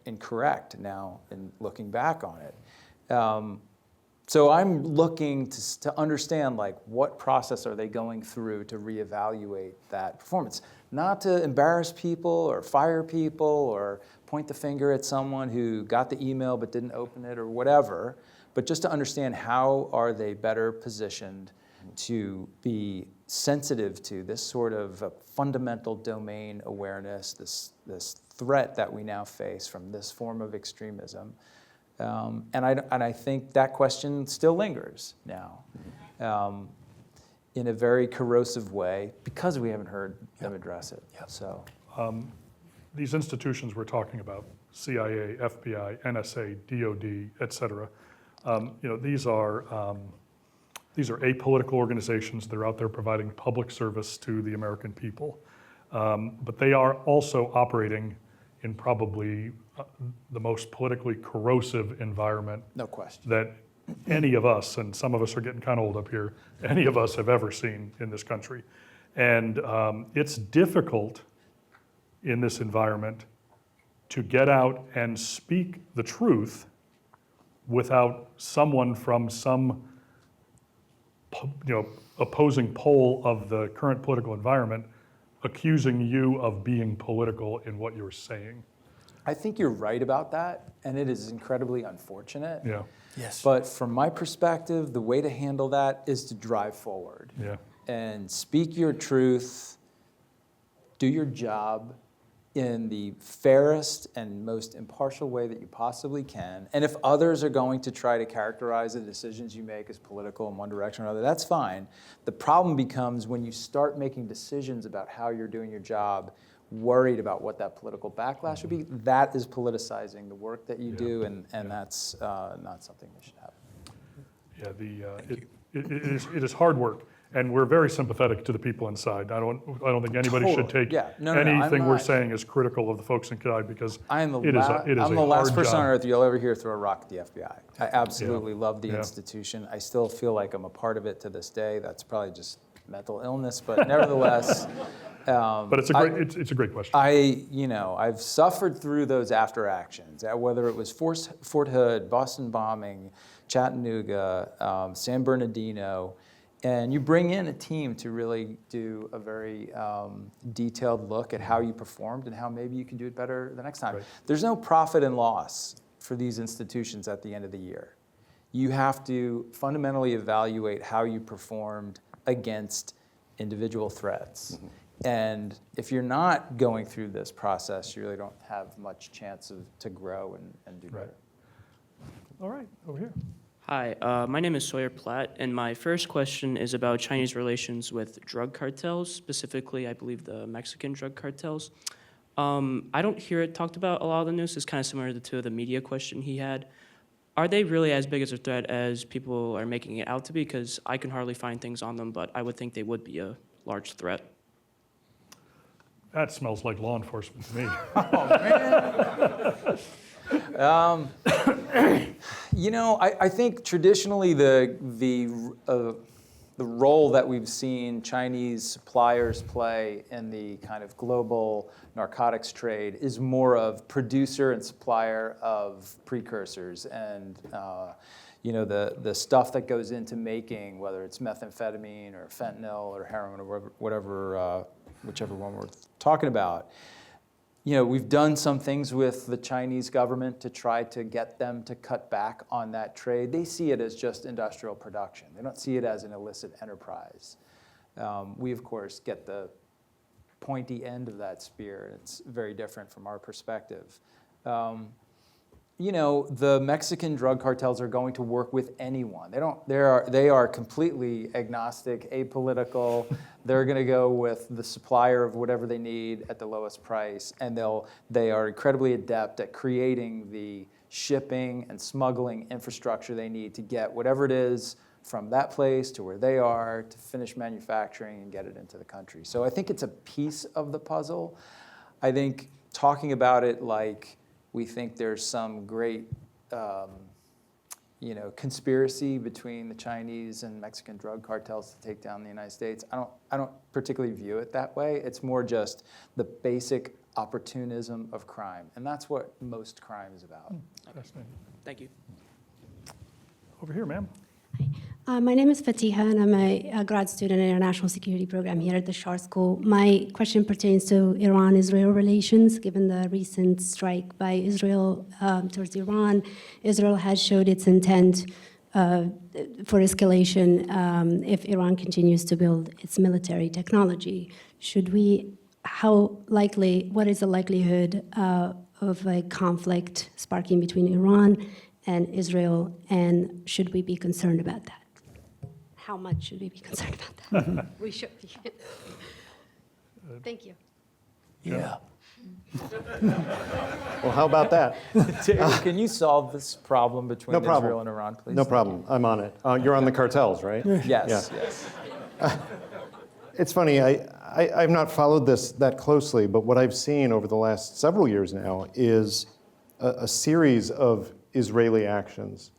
incorrect now in looking back on it? So I'm looking to understand what process are they going through to reevaluate that performance. Not to embarrass people or fire people or point the finger at someone who got the email but didn't open it or whatever, but just to understand how are they better positioned to be sensitive to this sort of fundamental domain awareness, this threat that we now face from this form of extremism. And I think that question still lingers now in a very corrosive way because we haven't heard them address it. So. These institutions we're talking about, CIA, FBI, NSA, DOD, et cetera, these are apolitical organizations that are out there providing public service to the American people. But they are also operating in probably the most politically corrosive environment. No question. That any of us, and some of us are getting kind of old up here, any of us have ever seen in this country. And it's difficult in this environment to get out and speak the truth without someone from some opposing pole of the current political environment accusing you of being political in what you're saying. I think you're right about that, and it is incredibly unfortunate. Yeah. Yes. But from my perspective, the way to handle that is to drive forward. Yeah. And speak your truth, do your job in the fairest and most impartial way that you possibly can. And if others are going to try to characterize the decisions you make as political in one direction or another, that's fine. The problem becomes when you start making decisions about how you're doing your job, worried about what that political backlash would be, that is politicizing the work that you do, and that's not something that should happen. Yeah, it is hard work. And we're very sympathetic to the people inside. I don't think anybody should Totally. take Yeah. No, I'm anything we're not- saying as critical of the folks inside, because I'm the, it is a I'm the last hard person on job. earth you'll ever hear throw a rock at the FBI. I absolutely love the Yeah. institution. I still feel like I'm a part of it to this day. That's probably just mental illness, but nevertheless. But it's a great question. I've suffered through those after actions, whether it was Fort Hood, Boston bombing, Chattanooga, San Bernardino, and you bring in a team to really do a very detailed look at how you performed and how maybe you can do it better the next time. Right. There's no profit and loss for these institutions at the end of the year. You have to fundamentally evaluate how you performed against individual threats. Mm-hmm. And if you're not going through this process, you really don't have much chance to grow and do better. All right, over here. Hi, my name is Sawyer Platt, and my first question is about Chinese relations with drug cartels, specifically, I believe, the Mexican drug cartels. I don't hear it talked about a lot of the news. It's kind of similar to the media question he had. Are they really as big as a threat as people are making it out to be? Because I can hardly find things on them, but I would think they would be a large threat. That smells like law enforcement to me. I think traditionally the role that we've seen Chinese suppliers play in the kind of global narcotics trade is more of producer and supplier of precursors and the stuff that goes into making, whether it's methamphetamine or fentanyl or heroin or whatever, whichever one we're talking about. We've done some things with the Chinese government to try to get them to cut back on that trade. They see it as just industrial production. They don't see it as an illicit enterprise. We, of course, get the pointy end of that spear. It's very different from our perspective. The Mexican drug cartels are going to work with anyone. They are completely agnostic, apolitical. They're going to go with the supplier of whatever they need at the lowest price, and they are incredibly adept at creating the shipping and smuggling infrastructure they need to get whatever it is from that place to where they are to finish manufacturing and get it into the country. So I think it's a piece of the puzzle. I think talking about it like we think there's some great, conspiracy between the Chinese and Mexican drug cartels to take down the United States. I don't particularly view it that way. It's more just the basic opportunism of crime, and that's what most crime is about. Fascinating. Thank you. Over here, ma'am. My name is Fatiha, and I'm a grad student in the International Security Program here at the Shah School. My question pertains to Iran-Israel relations. Given the recent strike by Israel towards Iran, Israel has showed its intent for escalation if Iran continues to build its military technology. What is the likelihood of a conflict sparking between Iran and Israel, and should we be concerned about that? How much should we be concerned about that? We should be. Thank you. Yeah. Well, how about that? Can you solve this problem between No problem. Israel and Iran, please? No problem. I'm on it. You're on the cartels, right? Yes. Yeah. Yes. It's funny, I've not followed this that closely, but what I've seen over the last several years now is a series of Israeli actions.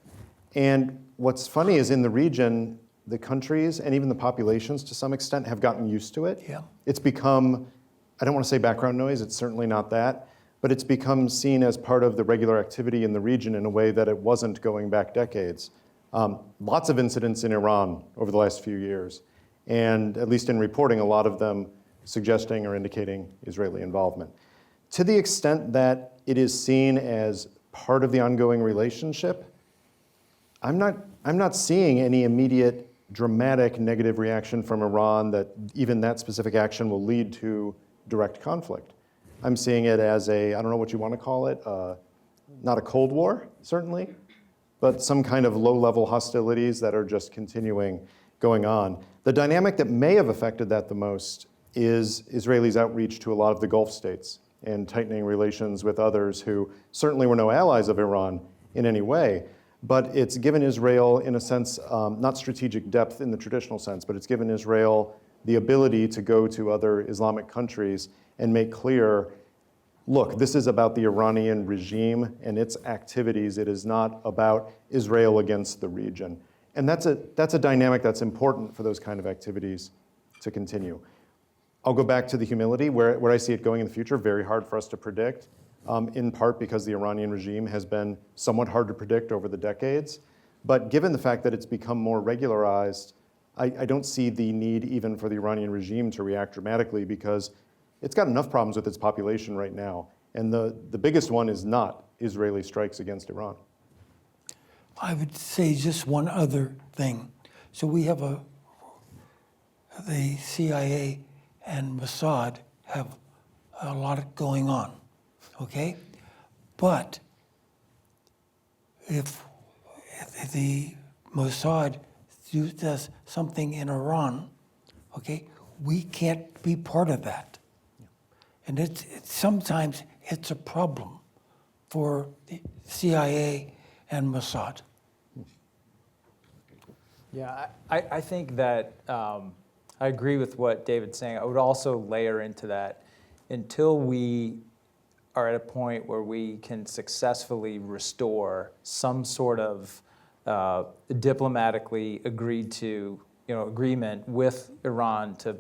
And what's funny is in the region, the countries and even the populations to some extent have gotten used to it. Yeah. It's become, I don't want to say background noise, it's certainly not that, but it's become seen as part of the regular activity in the region in a way that it wasn't going back decades. Lots of incidents in Iran over the last few years, and at least in reporting, a lot of them suggesting or indicating Israeli involvement. To the extent that it is seen as part of the ongoing relationship, I'm not seeing any immediate dramatic negative reaction from Iran that even that specific action will lead to direct conflict. I'm seeing it as I don't know what you want to call it, not a Cold War, certainly, but some kind of low-level hostilities that are just continuing going on. The dynamic that may have affected that the most is Israelis' outreach to a lot of the Gulf states and tightening relations with others who certainly were no allies of Iran in any way, but it's given Israel, in a sense, not strategic depth in the traditional sense, but it's given Israel the ability to go to other Islamic countries and make clear, look, this is about the Iranian regime and its activities. It is not about Israel against the region. And that's a dynamic that's important for those kind of activities to continue. I'll go back to the humility, where I see it going in the future, very hard for us to predict, in part because the Iranian regime has been somewhat hard to predict over the decades. But given the fact that it's become more regularized, I don't see the need even for the Iranian regime to react dramatically, because it's got enough problems with its population right now. And the biggest one is not Israeli strikes against Iran. I would say just one other thing. So we have the CIA and Mossad have a lot going on, okay? But if the Mossad does something in Iran, okay, we can't be part of that. And sometimes it's a problem for the CIA and Mossad. Yeah, I think that I agree with what David's saying. I would also layer into that, until we are at a point where we can successfully restore some sort of diplomatically agreed to, agreement with Iran to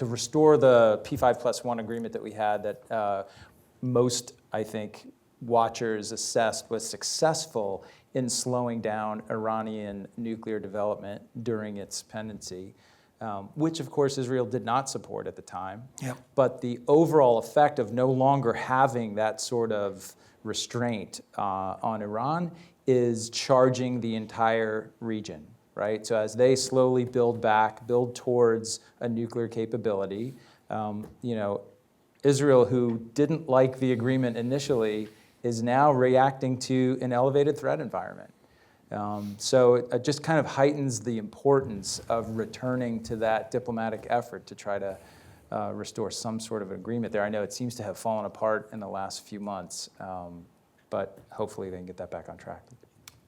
restore the P5+1 agreement that we had, that most, I think, watchers assessed was successful in slowing down Iranian nuclear development during its pendency, which of course Israel did not support at the time. Yep. But the overall effect of no longer having that sort of restraint on Iran is charging the entire region, right? So as they slowly build towards a nuclear capability, Israel, who didn't like the agreement initially, is now reacting to an elevated threat environment. So it just kind of heightens the importance of returning to that diplomatic effort to try to restore some sort of agreement there. I know it seems to have fallen apart in the last few months, but hopefully they can get that back on track.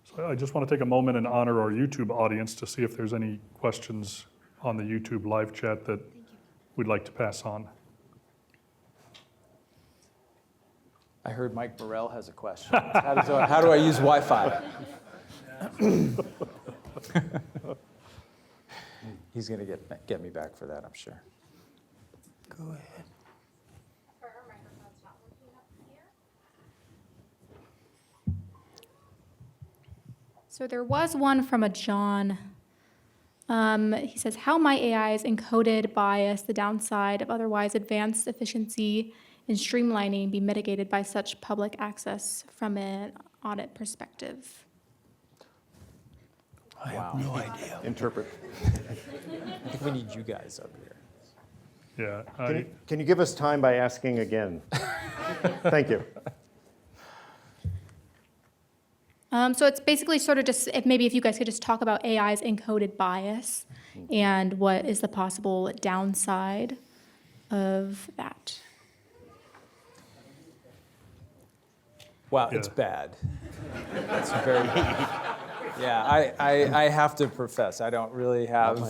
So I just want to take a moment and honor our YouTube audience to see if there's any questions on the YouTube live chat that we'd like to pass on. I heard Mike Morell has a question. How do I use Wi-Fi? He's going to get me back for that, I'm sure. Go ahead. So there was one from a John. He says, how might AI's encoded bias, the downside of otherwise advanced efficiency and streamlining, be mitigated by such public access from an audit perspective? I have no idea. Interpret. I think we need you guys up here. Yeah. Can you give us time by asking again? Thank you. So it's basically sort of just, if you guys could just talk about AI's encoded bias and what is the possible downside of that. Wow, it's bad. It's very bad. Yeah, I have to profess, I don't really have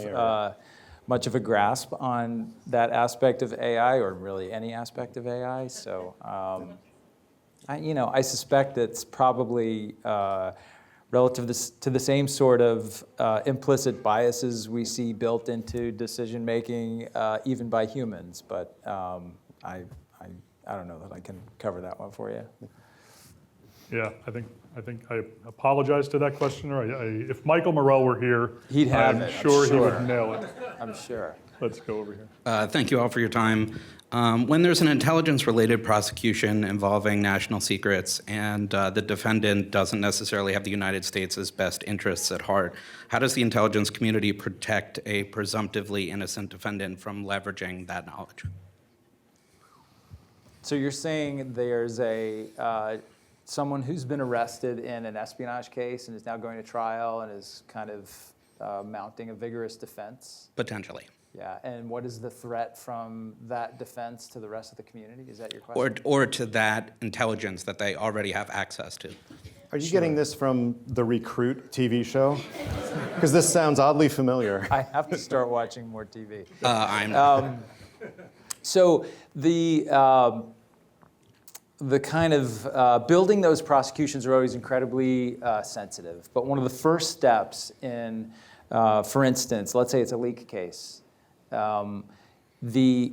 much of a grasp on that aspect of AI, or really any aspect of AI. So, I suspect it's probably relative to the same sort of implicit biases we see built into decision making, even by humans. But I don't know that I can cover that one for you. Yeah, I think I apologize to that questioner. If Michael Morell were here, he'd have I'm sure he would nail it. I'm sure. Let's go over here. Thank you all for your time. When there's an intelligence-related prosecution involving national secrets and the defendant doesn't necessarily have the United States' best interests at heart, how does the intelligence community protect a presumptively innocent defendant from leveraging that knowledge? So you're saying there's someone who's been arrested in an espionage case and is now going to trial and is kind of mounting a vigorous defense? Potentially. Yeah, and what is the threat from that defense to the rest of the community? Is that your question? Or to that intelligence that they already have access to. Are you getting this from the Recruit TV show? Because this sounds oddly familiar. I have to start watching more TV. I'm not. So the kind of building those prosecutions are always incredibly sensitive. But one of the first steps in, for instance, let's say it's a leak case, the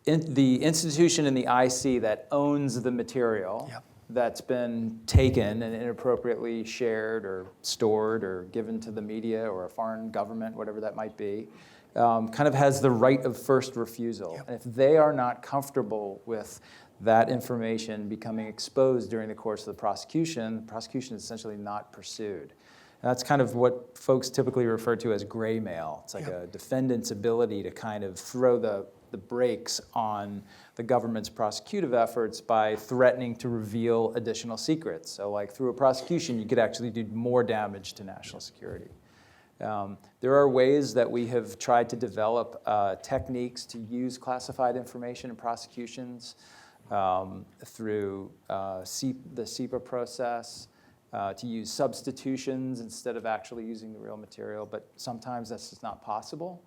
institution in the IC that owns the material that's been taken and inappropriately shared or stored or given to the media or a foreign government, whatever that might be, kind of has the right of first refusal. And if they are not comfortable with that information becoming exposed during the course of the prosecution is essentially not pursued. And that's kind of what folks typically refer to as gray mail. It's like a defendant's ability to kind of throw the brakes on the government's prosecutive efforts by threatening to reveal additional secrets. So like through a prosecution, you could actually do more damage to national security. There are ways that we have tried to develop techniques to use classified information in prosecutions through the SEPA process, to use substitutions instead of actually using the real material, but sometimes that's just not possible.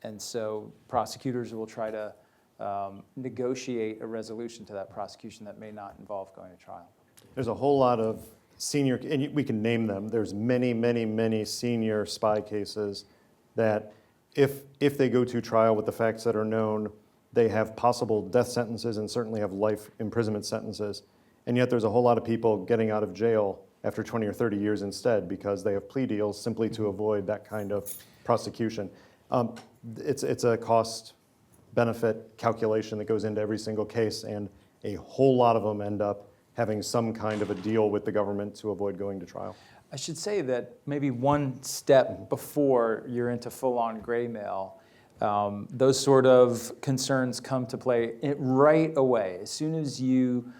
And so prosecutors will try to negotiate a resolution to that prosecution that may not involve going to trial. There's a whole lot of senior, and we can name them, there's many, many, many senior spy cases that if they go to trial with the facts that are known, they have possible death sentences and certainly have life imprisonment sentences. And yet there's a whole lot of people getting out of jail after 20 or 30 years instead because they have plea deals simply to avoid that kind of prosecution. It's a cost-benefit calculation that goes into every single case, and a whole lot of them end up having some kind of a deal with the government to avoid going to trial. I should say that maybe one step before you're into full-on gray mail, those sort of concerns come to play right away. As soon as you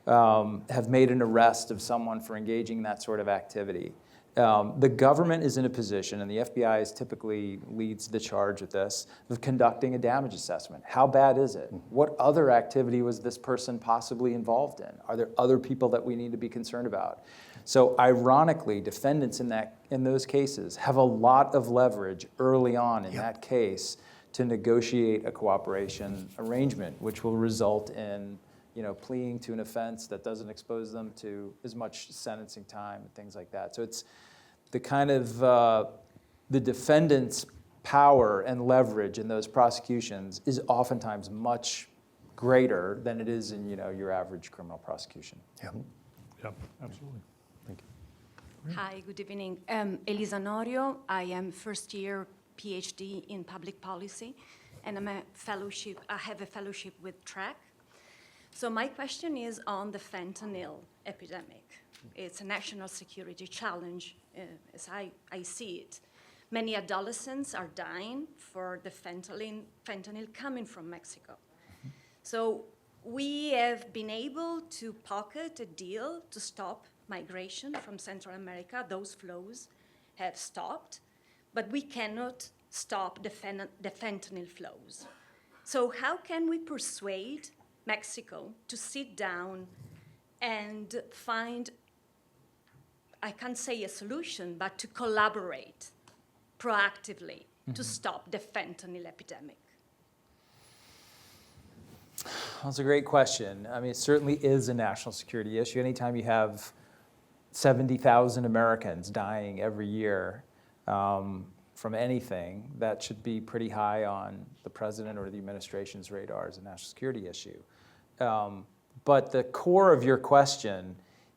have made an arrest of someone for engaging in that sort of activity, the government is in a position, and the FBI typically leads the charge with this, of conducting a damage assessment. How bad is it? What other activity was this person possibly involved in? Are there other people that we need to be concerned about? So ironically, defendants in those cases have a lot of leverage early on in that case to negotiate a cooperation arrangement, which will result in pleading to an offense that doesn't expose them to as much sentencing time and things like that. So it's the kind of the defendant's power and leverage in those prosecutions is oftentimes much greater than it is in your average criminal prosecution. Yeah, absolutely. Thank you. Hi, good evening. Elisa Norio. I am first year PhD in public policy, and I have a fellowship with TRAC. So my question is on the fentanyl epidemic. It's a national security challenge, as I see it. Many adolescents are dying for the fentanyl coming from Mexico. So we have been able to pocket a deal to stop migration from Central America. Those flows have stopped, but we cannot stop the fentanyl flows. So how can we persuade Mexico to sit down and find, I can't say a solution, but to collaborate proactively to stop the fentanyl epidemic? That's a great question. I mean, it certainly is a national security issue. Anytime you have 70,000 Americans dying every year from anything, that should be pretty high on the president or the administration's radar as a national security issue. But the core of your question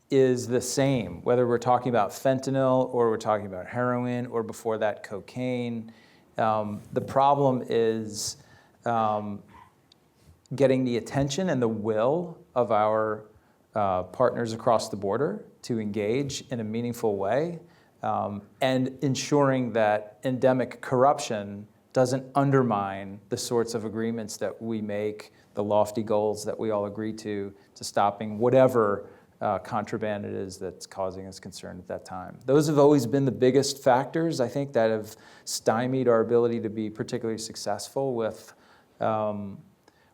is the same, whether we're talking about fentanyl or we're talking about heroin or before that cocaine. The problem is getting the attention and the will of our partners across the border to engage in a meaningful way, and ensuring that endemic corruption doesn't undermine the sorts of agreements that we make, the lofty goals that we all agree to stopping whatever contraband it is that's causing us concern at that time. Those have always been the biggest factors, I think, that have stymied our ability to be particularly successful with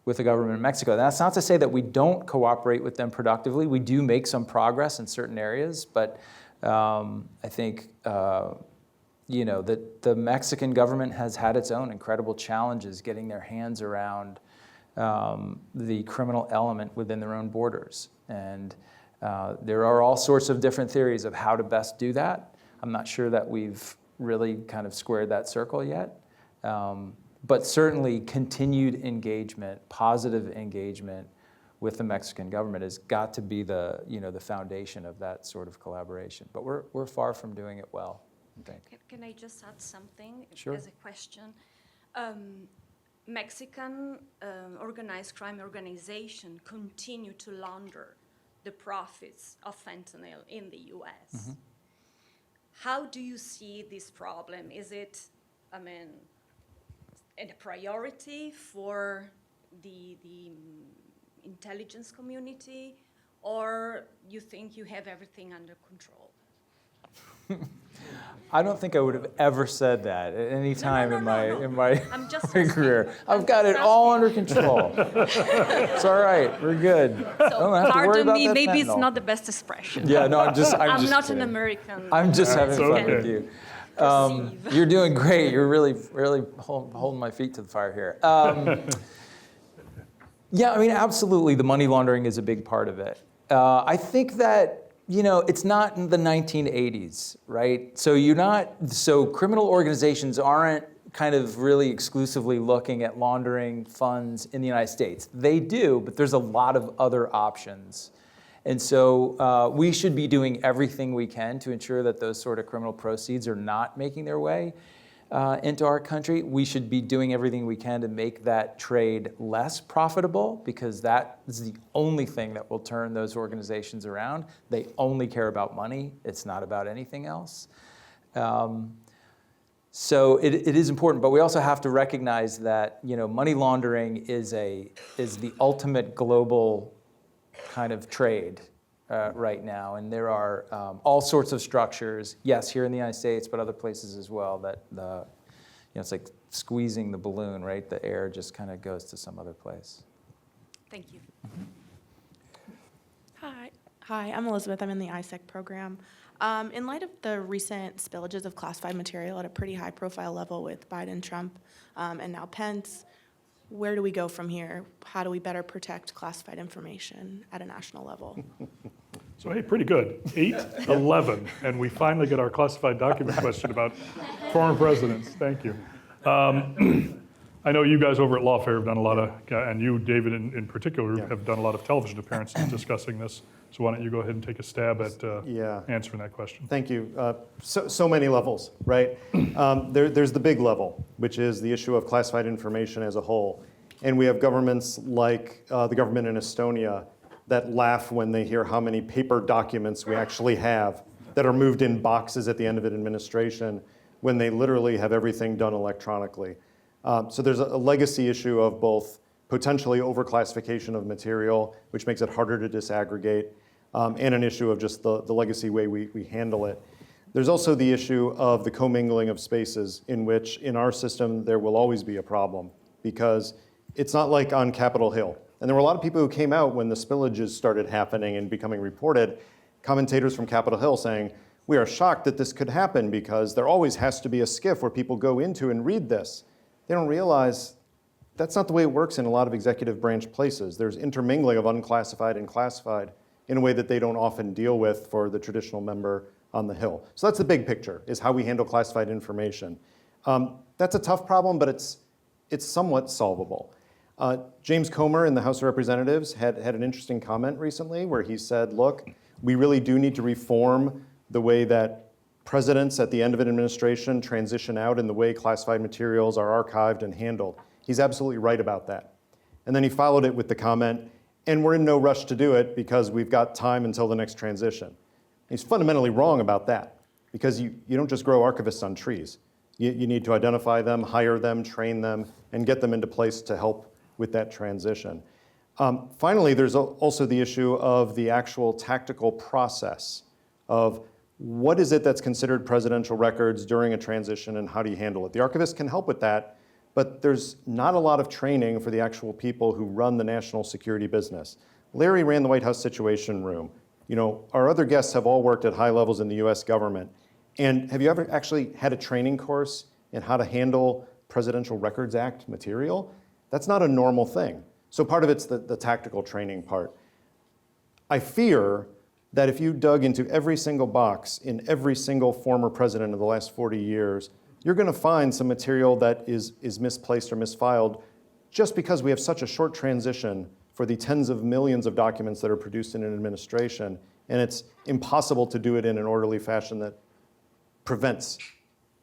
with the government of Mexico. That's not to say that we don't cooperate with them productively. We do make some progress in certain areas, but I think that the Mexican government has had its own incredible challenges getting their hands around the criminal element within their own borders. And there are all sorts of different theories of how to best do that. I'm not sure that we've really kind of squared that circle yet. But certainly continued engagement, positive engagement with the Mexican government has got to be the foundation of that sort of collaboration. But we're far from doing it well, I think. Can I just add something Sure. as a question? Mexican organized crime organization continue to launder the profits of fentanyl in the U.S. Mm-hmm. How do you see this problem? Is it, a priority for the intelligence community, or you think you have everything under control? I don't think I would have ever said that at any time in my I'm just career. I've got it all under control. It's all right. We're good. So Don't have to worry pardon about me, that maybe it's fentanyl. not the best expression. Yeah, no, I'm just not kidding. an American. I'm just having fun okay. with you. You're doing great. You're really holding my feet to the fire here. Yeah, absolutely. The money laundering is a big part of it. I think that it's not in the 1980s, right? So criminal organizations aren't kind of really exclusively looking at laundering funds in the United States. They do, but there's a lot of other options. And so we should be doing everything we can to ensure that those sort of criminal proceeds are not making their way into our country. We should be doing everything we can to make that trade less profitable, because that is the only thing that will turn those organizations around. They only care about money. It's not about anything else. So it is important, but we also have to recognize that money laundering is the ultimate global kind of trade right now, and there are all sorts of structures. Yes, here in the United States, but other places as well. That it's like squeezing the balloon, right? The air just kind of goes to some other place. Thank you. Hi, I'm Elizabeth. I'm in the ISEC program. In light of the recent spillages of classified material at a pretty high-profile level with Biden, Trump, and now Pence, where do we go from here? How do we better protect classified information at a national level? So, hey, pretty good. 8-11, and we finally get our classified document question about foreign presidents. Thank you. I know you guys over at Lawfare have done a lot of, and you, David, in particular, have done a lot in appearances discussing this. So why don't you go ahead and take a stab at answering that question? Thank you. So many levels, right? There's the big level, which is the issue of classified information as a whole. And we have governments like the government in Estonia that laugh when they hear how many paper documents we actually have that are moved in boxes at the end of an administration when they literally have everything done electronically. So there's a legacy issue of both potentially overclassification of material, which makes it harder to disaggregate, and an issue of just the legacy way we handle it. There's also the issue of the commingling of spaces, in which in our system there will always be a problem, because it's not like on Capitol Hill. And there were a lot of people who came out when the spillages started happening and becoming reported, commentators from Capitol Hill saying, we are shocked that this could happen because there always has to be a SCIF where people go into and read this. They don't realize that's not the way it works in a lot of executive branch places. There's intermingling of unclassified and classified in a way that they don't often deal with for the traditional member on the Hill. So that's the big picture, is how we handle classified information. That's a tough problem, but it's somewhat solvable. James Comer in the House of Representatives had an interesting comment recently where he said, look, we really do need to reform the way that presidents at the end of an administration transition out and the way classified materials are archived and handled. He's absolutely right about that. And then he followed it with the comment, and we're in no rush to do it because we've got time until the next transition. He's fundamentally wrong about that, because you don't just grow archivists on trees. You need to identify them, hire them, train them, and get them into place to help with that transition. Finally, there's also the issue of the actual tactical process of what is it that's considered presidential records during a transition and how do you handle it? The archivist can help with that, but there's not a lot of training for the actual people who run the national security business. Larry ran the White House Situation Room. You know, our other guests have all worked at high levels in the US government. And have you ever actually had a training course in how to handle Presidential Records Act material? That's not a normal thing. So part of it's the tactical training part. I fear that if you dug into every single box in every single former president of the last 40 years, you're going to find some material that is misplaced or misfiled just because we have such a short transition for the tens of millions of documents that are produced in an administration, and it's impossible to do it in an orderly fashion that prevents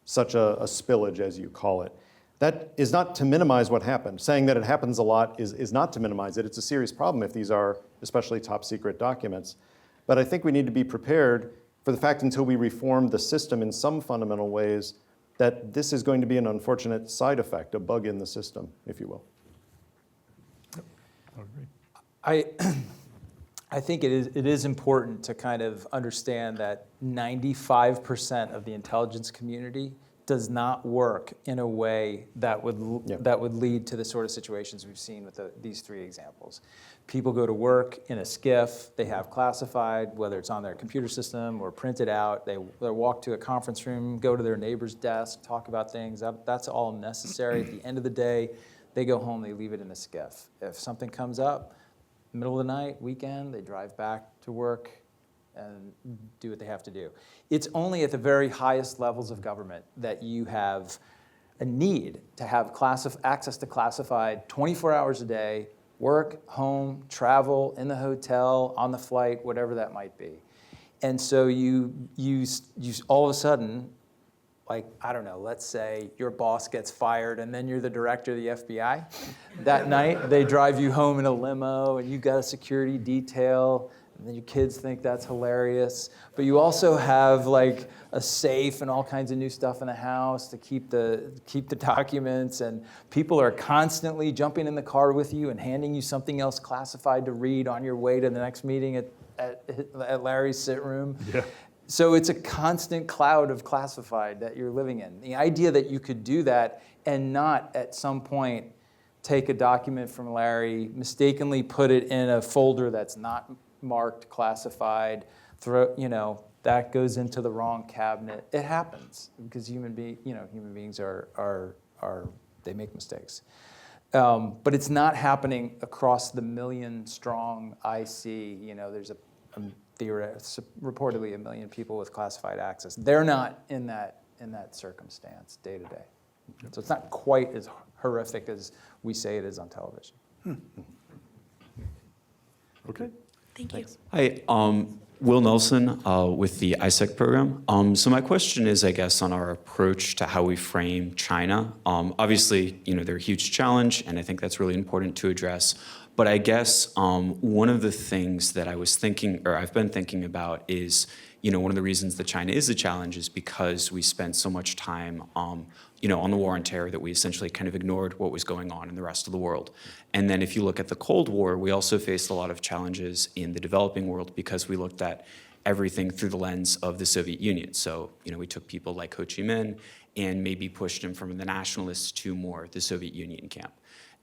such a spillage, as you call it. That is not to minimize what happened. Saying that it happens a lot is not to minimize it. It's a serious problem if these are especially top secret documents. But I think we need to be prepared for the fact until we reform the system in some fundamental ways that this is going to be an unfortunate side effect, a bug in the system, if you will. I think it is important to kind of understand that 95% of the intelligence community does not work in a way that would lead to the sort of situations we've seen with these three examples. People go to work in a SCIF, they have classified, whether it's on their computer system or printed out, they walk to a conference room, go to their neighbor's desk, talk about things. That's all necessary. At the end of the day, they go home, they leave it in a SCIF. If something comes up, middle of the night, weekend, they drive back to work and do what they have to do. It's only at the very highest levels of government that you have a need to have access to classified 24 hours a day, work, home, travel, in the hotel, on the flight, whatever that might be. And so you all of a sudden, like, I don't know, let's say your boss gets fired and then you're the director of the FBI. That night, they drive you home in a limo and you've got a security detail, and then your kids think that's hilarious. But you also have like a safe and all kinds of new stuff in the house to keep the documents, and people are constantly jumping in the car with you and handing you something else classified to read on your way to the next meeting at Larry's sit room. Yeah. So it's a constant cloud of classified that you're living in. The idea that you could do that and not at some point take a document from Larry, mistakenly put it in a folder that's not marked classified, that goes into the wrong cabinet. It happens because human beings they make mistakes. But it's not happening across the million-strong IC. There's reportedly 1 million people with classified access. They're not in that circumstance day to day. So it's not quite as horrific as we say it is on television. Okay. Thank you. Hi, Will Nelson with the ISEC program. So my question is, I guess, on our approach to how we frame China. Obviously, they're a huge challenge, and I think that's really important to address. But I guess one of the things that I've been thinking about is, one of the reasons that China is a challenge is because we spent so much time, on the war on terror that we essentially kind of ignored what was going on in the rest of the world. And then if you look at the Cold War, we also faced a lot of challenges in the developing world because we looked at everything through the lens of the Soviet Union. So, we took people like Ho Chi Minh and maybe pushed him from the nationalists to more the Soviet Union camp.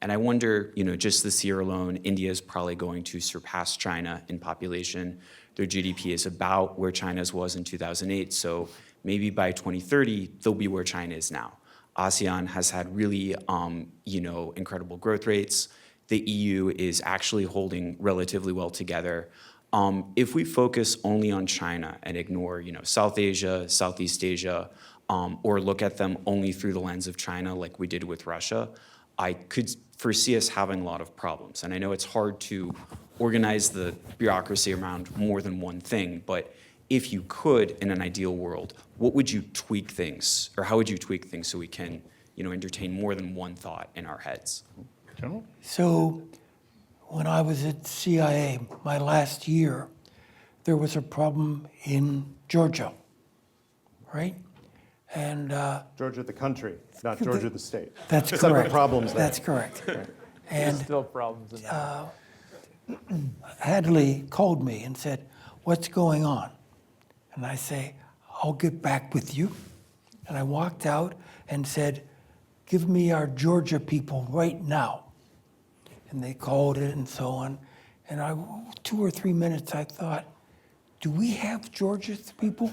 And I wonder, just this year alone, India is probably going to surpass China in population. Their GDP is about where China's was in 2008. So maybe by 2030, they'll be where China is now. ASEAN has had really, incredible growth rates. The EU is actually holding relatively well together. If we focus only on China and ignore, South Asia, Southeast Asia, or look at them only through the lens of China like we did with Russia, I could foresee us having a lot of problems. And I know it's hard to organize the bureaucracy around more than one thing, but if you could, in an ideal world, what would you tweak things, or how would you tweak things so we can, entertain more than one thought in our heads? General? So when I was at CIA, my last year, there was a problem in Georgia, right? And Georgia the country, not Georgia the state. That's correct. Separate problems there. That's correct. Right. And There's still problems in that. Hadley called me and said, "What's going on?" And I say, "I'll get back with you." And I walked out and said, give me our Georgia people right now. And they called it and so on. And 2 or 3 minutes, I thought, do we have Georgia people?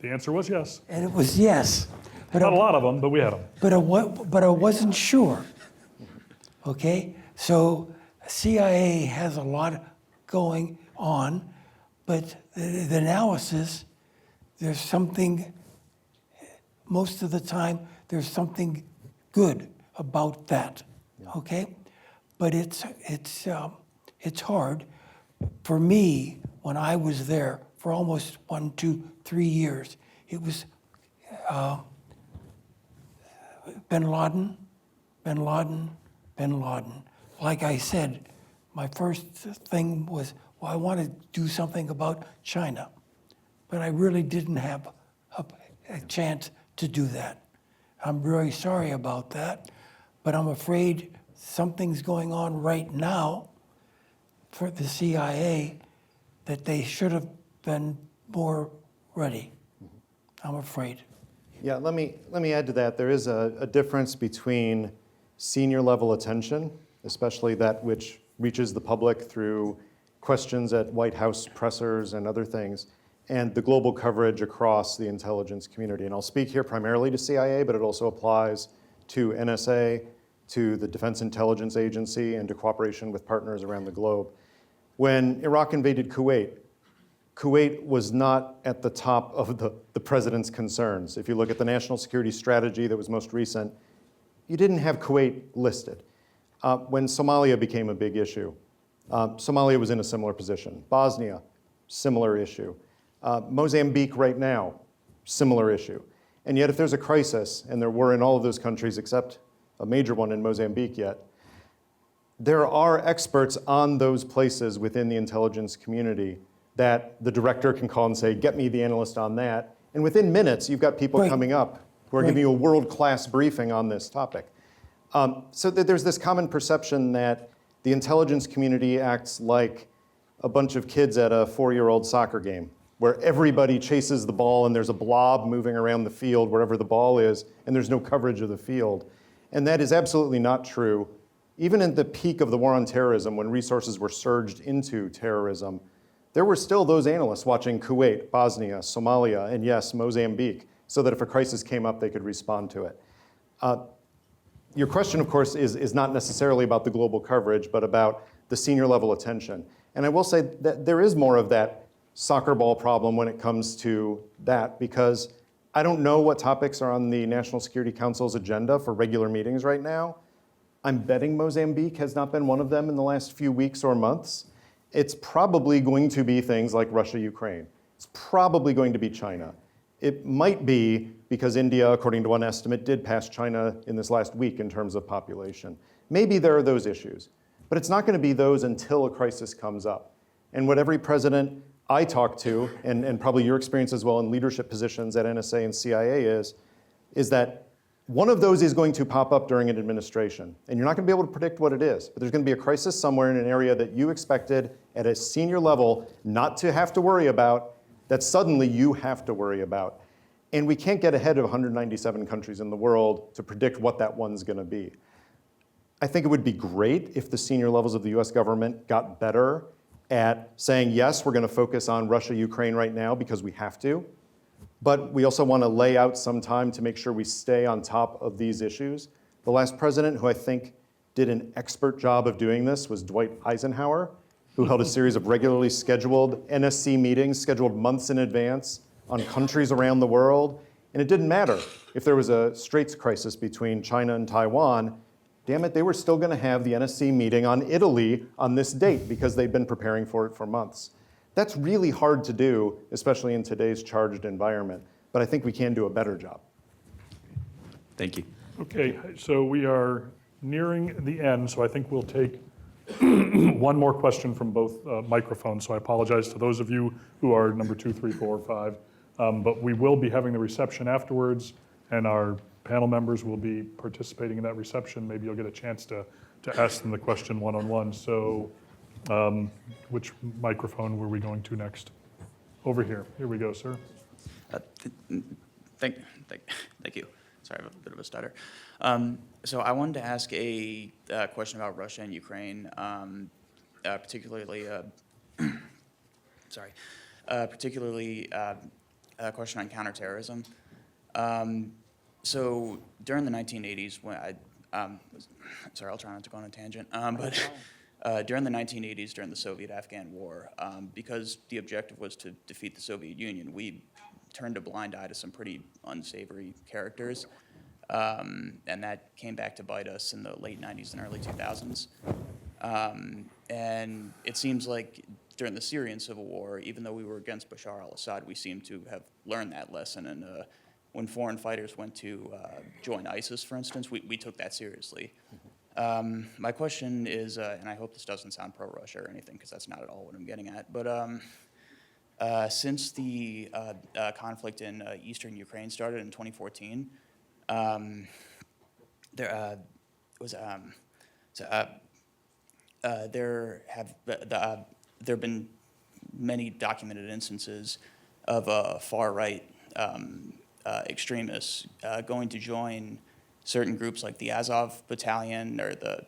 The answer was yes. And it was yes. But Not a lot of them, but we had them. But I wasn't sure. Okay? So CIA has a lot going on, but the analysis, there's something, most of the time, there's something good about that. Okay? But it's hard. For me, when I was there for almost 1, 2, 3 years, it was Bin Laden, Bin Laden, Bin Laden. Like I said, my first thing was, well, I want to do something about China. But I really didn't have a chance to do that. I'm very sorry about that, but I'm afraid something's going on right now for the CIA that they should have been more ready. I'm afraid. Yeah, let me add to that. There is a difference between senior level attention, especially that which reaches the public through questions at White House pressers and other things, and the global coverage across the intelligence community. And I'll speak here primarily to CIA, but it also applies to NSA, to the Defense Intelligence Agency, and to cooperation with partners around the globe. When Iraq invaded Kuwait, Kuwait was not at the top of the president's concerns. If you look at the national security strategy that was most recent, you didn't have Kuwait listed. When Somalia became a big issue, Somalia was in a similar position. Bosnia, similar issue. Mozambique right now, similar issue. And yet if there's a crisis, and there were in all of those countries except a major one in Mozambique yet, there are experts on those places within the intelligence community that the director can call and say, get me the analyst on that. And within minutes, you've got people coming up who are giving you a world-class briefing on this topic. So there's this common perception that the intelligence community acts like a bunch of kids at a 4-year-old soccer game, where everybody chases the ball and there's a blob moving around the field wherever the ball is, and there's no coverage of the field. And that is absolutely not true. Even at the peak of the war on terrorism, when resources were surged into terrorism, there were still those analysts watching Kuwait, Bosnia, Somalia, and yes, Mozambique, so that if a crisis came up, they could respond to it. Your question, of course, is not necessarily about the global coverage, but about the senior level attention. And I will say that there is more of that soccer ball problem when it comes to that, because I don't know what topics are on the National Security Council's agenda for regular meetings right now. I'm betting Mozambique has not been one of them in the last few weeks or months. It's probably going to be things like Russia, Ukraine. It's probably going to be China. It might be because India, according to one estimate, did pass China in this last week in terms of population. Maybe there are those issues, but it's not going to be those until a crisis comes up. And what every president I talk to, and probably your experience as well in leadership positions at NSA and CIA is that one of those is going to pop up during an administration. And you're not going to be able to predict what it is, but there's going to be a crisis somewhere in an area that you expected at a senior level not to have to worry about, that suddenly you have to worry about. And we can't get ahead of 197 countries in the world to predict what that one's going to be. I think it would be great if the senior levels of the US government got better at saying, yes, we're going to focus on Russia, Ukraine right now because we have to. But we also want to lay out some time to make sure we stay on top of these issues. The last president who I think did an expert job of doing this was Dwight Eisenhower, who held a series of regularly scheduled NSC meetings, scheduled months in advance on countries around the world. And it didn't matter if there was a straits crisis between China and Taiwan. Damn it, they were still going to have the NSC meeting on Italy on this date because they'd been preparing for it for months. That's really hard to do, especially in today's charged environment. But I think we can do a better job. Thank you. Okay, so we are nearing the end, so I think we'll take one more question from both microphones. So I apologize to those of you who are number 2, 3, 4, 5. But we will be having the reception afterwards, and our panel members will be participating in that reception. Maybe you'll get a chance to ask them the question one-on-one. So which microphone were we going to next? Over here. Here we go, sir. Thank you. Sorry, I have a bit of a stutter. So I wanted to ask a question about Russia and Ukraine, particularly a question on counterterrorism. So during the 1980s, when sorry, I'll try not to go on a tangent, but during the 1980s, during the Soviet-Afghan War, because the objective was to defeat the Soviet Union, we turned a blind eye to some pretty unsavory characters, and that came back to bite us in the late 90s and early 2000s. And it seems like during the Syrian civil war, even though we were against Bashar al-Assad, we seem to have learned that lesson. And when foreign fighters went to join ISIS, for instance, we took that seriously. My question is, and I hope this doesn't sound pro-Russia or anything, because that's not at all what I'm getting at, but since the conflict in eastern Ukraine started in 2014, there have been many documented instances of far-right extremists going to join certain groups like the Azov Battalion or the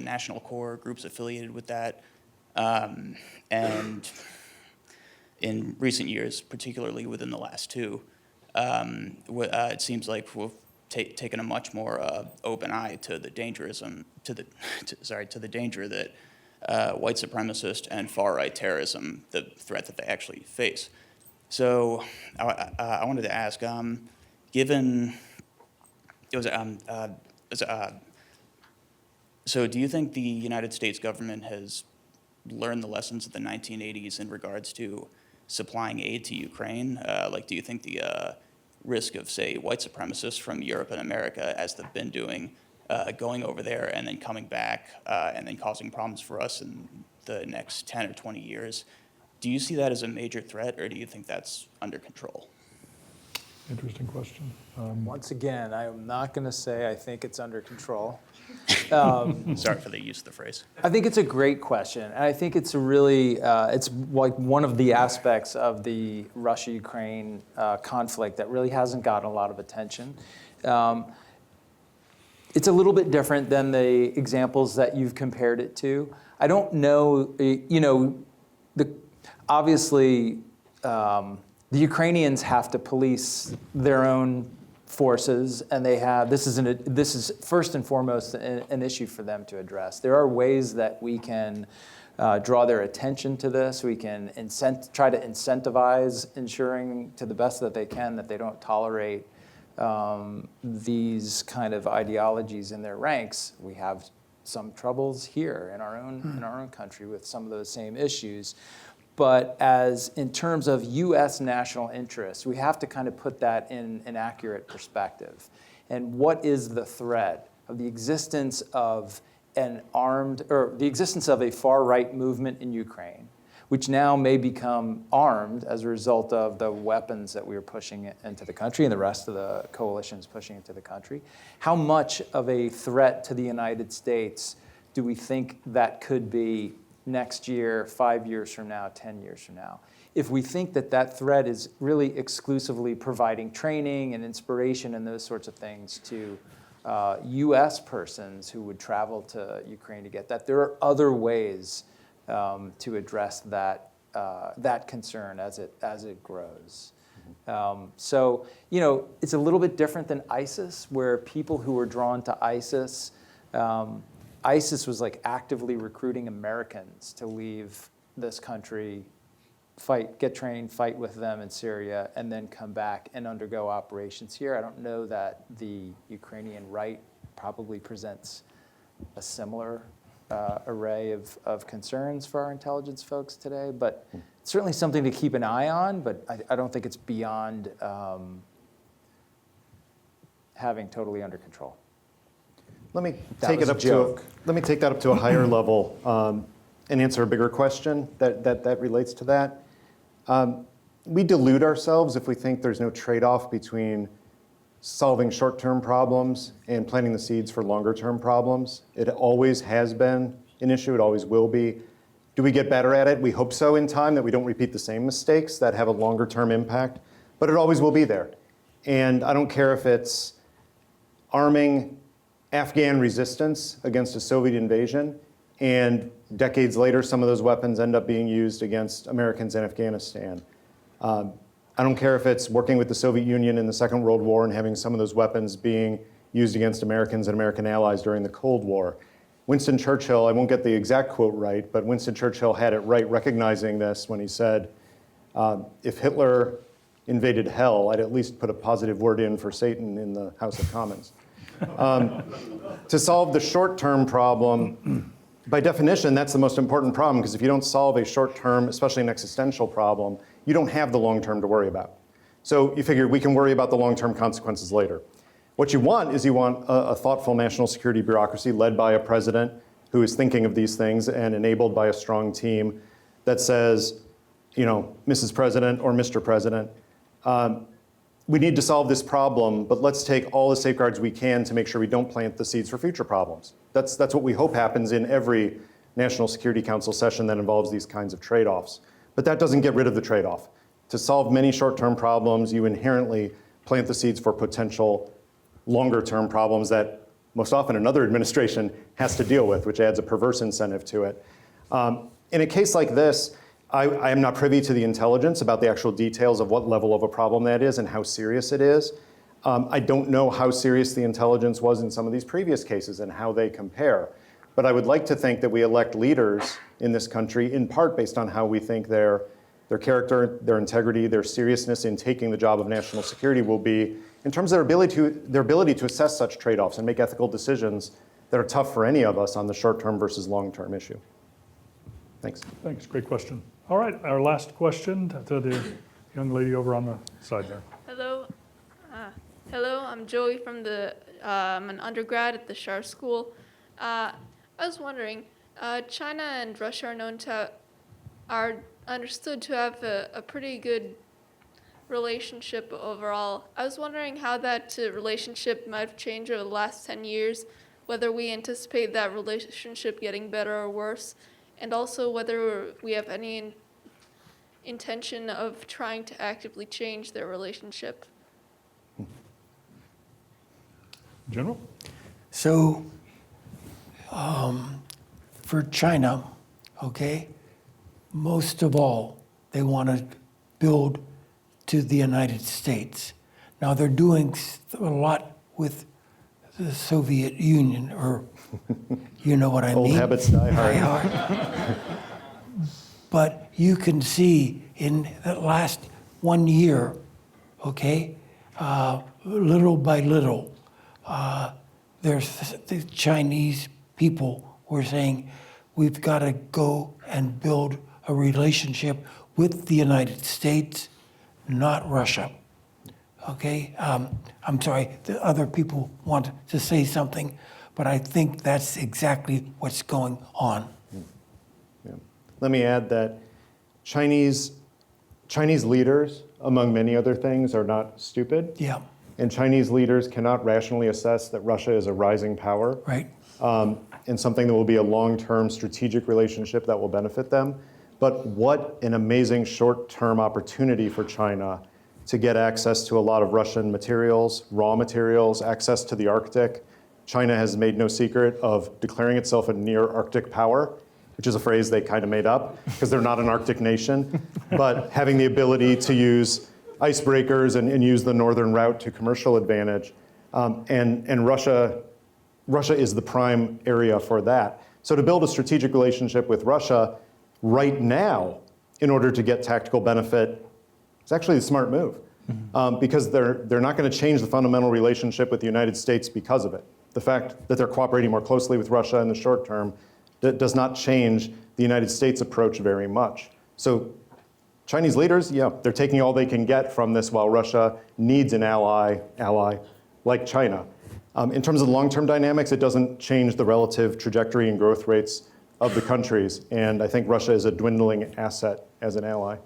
National Corps groups affiliated with that, and in recent years, particularly within the last two, it seems like we've taken a much more open eye to the danger that white supremacist and far-right terrorism, the threat that they actually face. So I wanted to ask, so do you think the United States government has learned the lessons of the 1980s in regards to supplying aid to Ukraine? Do you think the risk of, say, white supremacists from Europe and America, as they've been doing, going over there and then coming back and then causing problems for us in the next 10 or 20 years, do you see that as a major threat, or do you think that's under control? Interesting question. Once again, I am not going to say I think it's under control. Sorry for the use of the phrase. I think it's a great question, and I think it's it's like one of the aspects of the Russia-Ukraine conflict that really hasn't gotten a lot of attention. It's a little bit different than the examples that you've compared it to. I don't know, obviously, the Ukrainians have to police their own forces, and this is first and foremost an issue for them to address. There are ways that we can draw their attention to this. We can try to incentivize ensuring to the best that they can that they don't tolerate these kind of ideologies in their ranks. We have some troubles here in our own country with some of those same issues. But in terms of U.S. national interests, we have to kind of put that in an accurate perspective. And what is the threat of the existence of the existence of a far-right movement in Ukraine, which now may become armed as a result of the weapons that we are pushing into the country and the rest of the coalitions pushing into the country? How much of a threat to the United States do we think that could be next year, 5 years from now, 10 years from now? If we think that that threat is really exclusively providing training and inspiration and those sorts of things to U.S. persons who would travel to Ukraine to get that, there are other ways to address that concern as it grows. So, it's a little bit different than ISIS, where people who were drawn to ISIS, ISIS was like actively recruiting Americans to leave this country, get trained, fight with them in Syria, and then come back and undergo operations here. I don't know that the Ukrainian right probably presents a similar array of concerns for our intelligence folks today, but it's certainly something to keep an eye on, but I don't think it's beyond having totally under control. Let me take that up to a higher level and answer a bigger question that relates to that. We delude ourselves if we think there's no trade-off between solving short-term problems and planting the seeds for longer-term problems. It always has been an issue. It always will be. Do we get better at it? We hope so in time, that we don't repeat the same mistakes that have a longer-term impact, but it always will be there. And I don't care if it's arming Afghan resistance against a Soviet invasion, and decades later, some of those weapons end up being used against Americans in Afghanistan. I don't care if it's working with the Soviet Union in the Second World War and having some of those weapons being used against Americans and American allies during the Cold War. Winston Churchill, I won't get the exact quote right, but Winston Churchill had it right recognizing this when he said, if Hitler invaded hell, I'd at least put a positive word in for Satan in the House of Commons. To solve the short-term problem, by definition, that's the most important problem, because if you don't solve a short-term, especially an existential problem, you don't have the long-term to worry about. So you figure we can worry about the long-term consequences later. What you want is a thoughtful national security bureaucracy led by a president who is thinking of these things and enabled by a strong team that says, Mrs. President or Mr. President, we need to solve this problem, but let's take all the safeguards we can to make sure we don't plant the seeds for future problems. That's what we hope happens in every National Security Council session that involves these kinds of trade-offs. But that doesn't get rid of the trade-off. To solve many short-term problems, you inherently plant the seeds for potential longer-term problems that most often another administration has to deal with, which adds a perverse incentive to it. In a case like this, I am not privy to the intelligence about the actual details of what level of a problem that is and how serious it is. I don't know how serious the intelligence was in some of these previous cases and how they compare. But I would like to think that we elect leaders in this country in part based on how we think their character, their integrity, their seriousness in taking the job of national security will be in terms of their ability to assess such trade-offs and make ethical decisions that are tough for any of us on the short-term versus long-term issue. Thanks. Thanks, great question. All right, our last question to the young lady over on the side there. Hello. Hello, I'm Joey from I'm an undergrad at the Shar School. I was wondering, China and Russia are understood to have a pretty good relationship overall. I was wondering how that relationship might have changed over the last 10 years, whether we anticipate that relationship getting better or worse, and also whether we have any intention of trying to actively change their relationship. General? So, for China, most of all, they want to build to the United States. Now, they're doing a lot with the Soviet Union, or you know what I mean? Old habits die hard. But you can see in the last 1 year, little by little, the Chinese people were saying, we've got to go and build a relationship with the United States, not Russia. I'm sorry, the other people want to say something, but I think that's exactly what's going on. Yeah. Let me add that Chinese leaders, among many other things, are not stupid. Yeah. And Chinese leaders cannot rationally assess that Russia is a rising power. Right. And something that will be a long-term strategic relationship that will benefit them. But what an amazing short-term opportunity for China to get access to a lot of Russian materials, raw materials, access to the Arctic. China has made no secret of declaring itself a near-Arctic power, which is a phrase they kind of made up because they're not an Arctic nation, but having the ability to use icebreakers and use the northern route to commercial advantage. And Russia is the prime area for that. So to build a strategic relationship with Russia right now in order to get tactical benefit, it's actually a smart move. Because they're not going to change the fundamental relationship with the United States because of it. The fact that they're cooperating more closely with Russia in the short term does not change the United States' approach very much. So Chinese leaders, they're taking all they can get from this while Russia needs an ally like China. In terms of the long-term dynamics, it doesn't change the relative trajectory and growth rates of the countries. And I think Russia is a dwindling asset as an ally.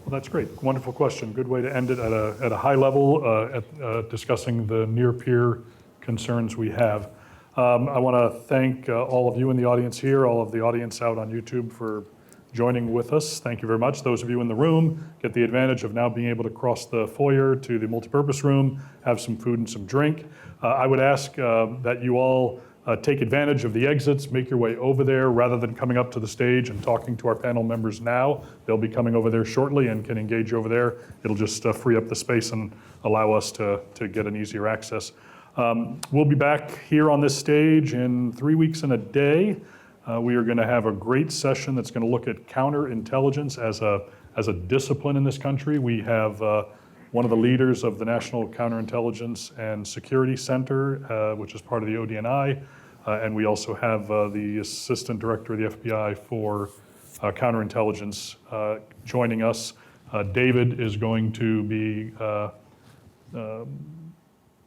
Well, that's great. Wonderful question. Good way to end it at a high level, discussing the near-peer concerns we have. I want to thank all of you in the audience here, all of the audience out on YouTube for joining with us. Thank you very much. Those of you in the room get the advantage of now being able to cross the foyer to the multipurpose room, have some food and some drink. I would ask that you all take advantage of the exits, make your way over there rather than coming up to the stage and talking to our panel members now. They'll be coming over there shortly and can engage over there. It'll just free up the space and allow us to get an easier access. We'll be back here on this stage in 3 weeks and a day. We are going to have a great session that's going to look at counterintelligence as a discipline in this country. We have one of the leaders of the National Counterintelligence and Security Center, which is part of the ODNI, and we also have the Assistant Director of the FBI for Counterintelligence joining us. David is going to be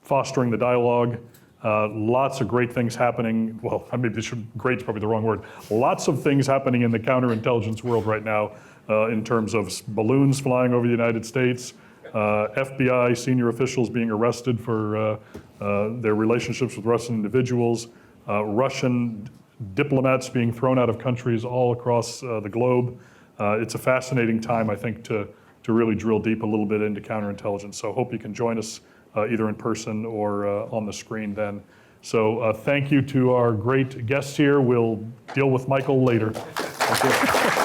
fostering the dialogue. Lots of great things happening. Well, I mean, great is probably the wrong word. Lots of things happening in the counterintelligence world right now in terms of balloons flying over the United States, FBI senior officials being arrested for their relationships with Russian individuals, Russian diplomats being thrown out of countries all across the globe. It's a fascinating time, I think, to really drill deep a little bit into counterintelligence. So I hope you can join us either in person or on the screen then. So thank you to our great guests here. We'll deal with Michael later. Thank you.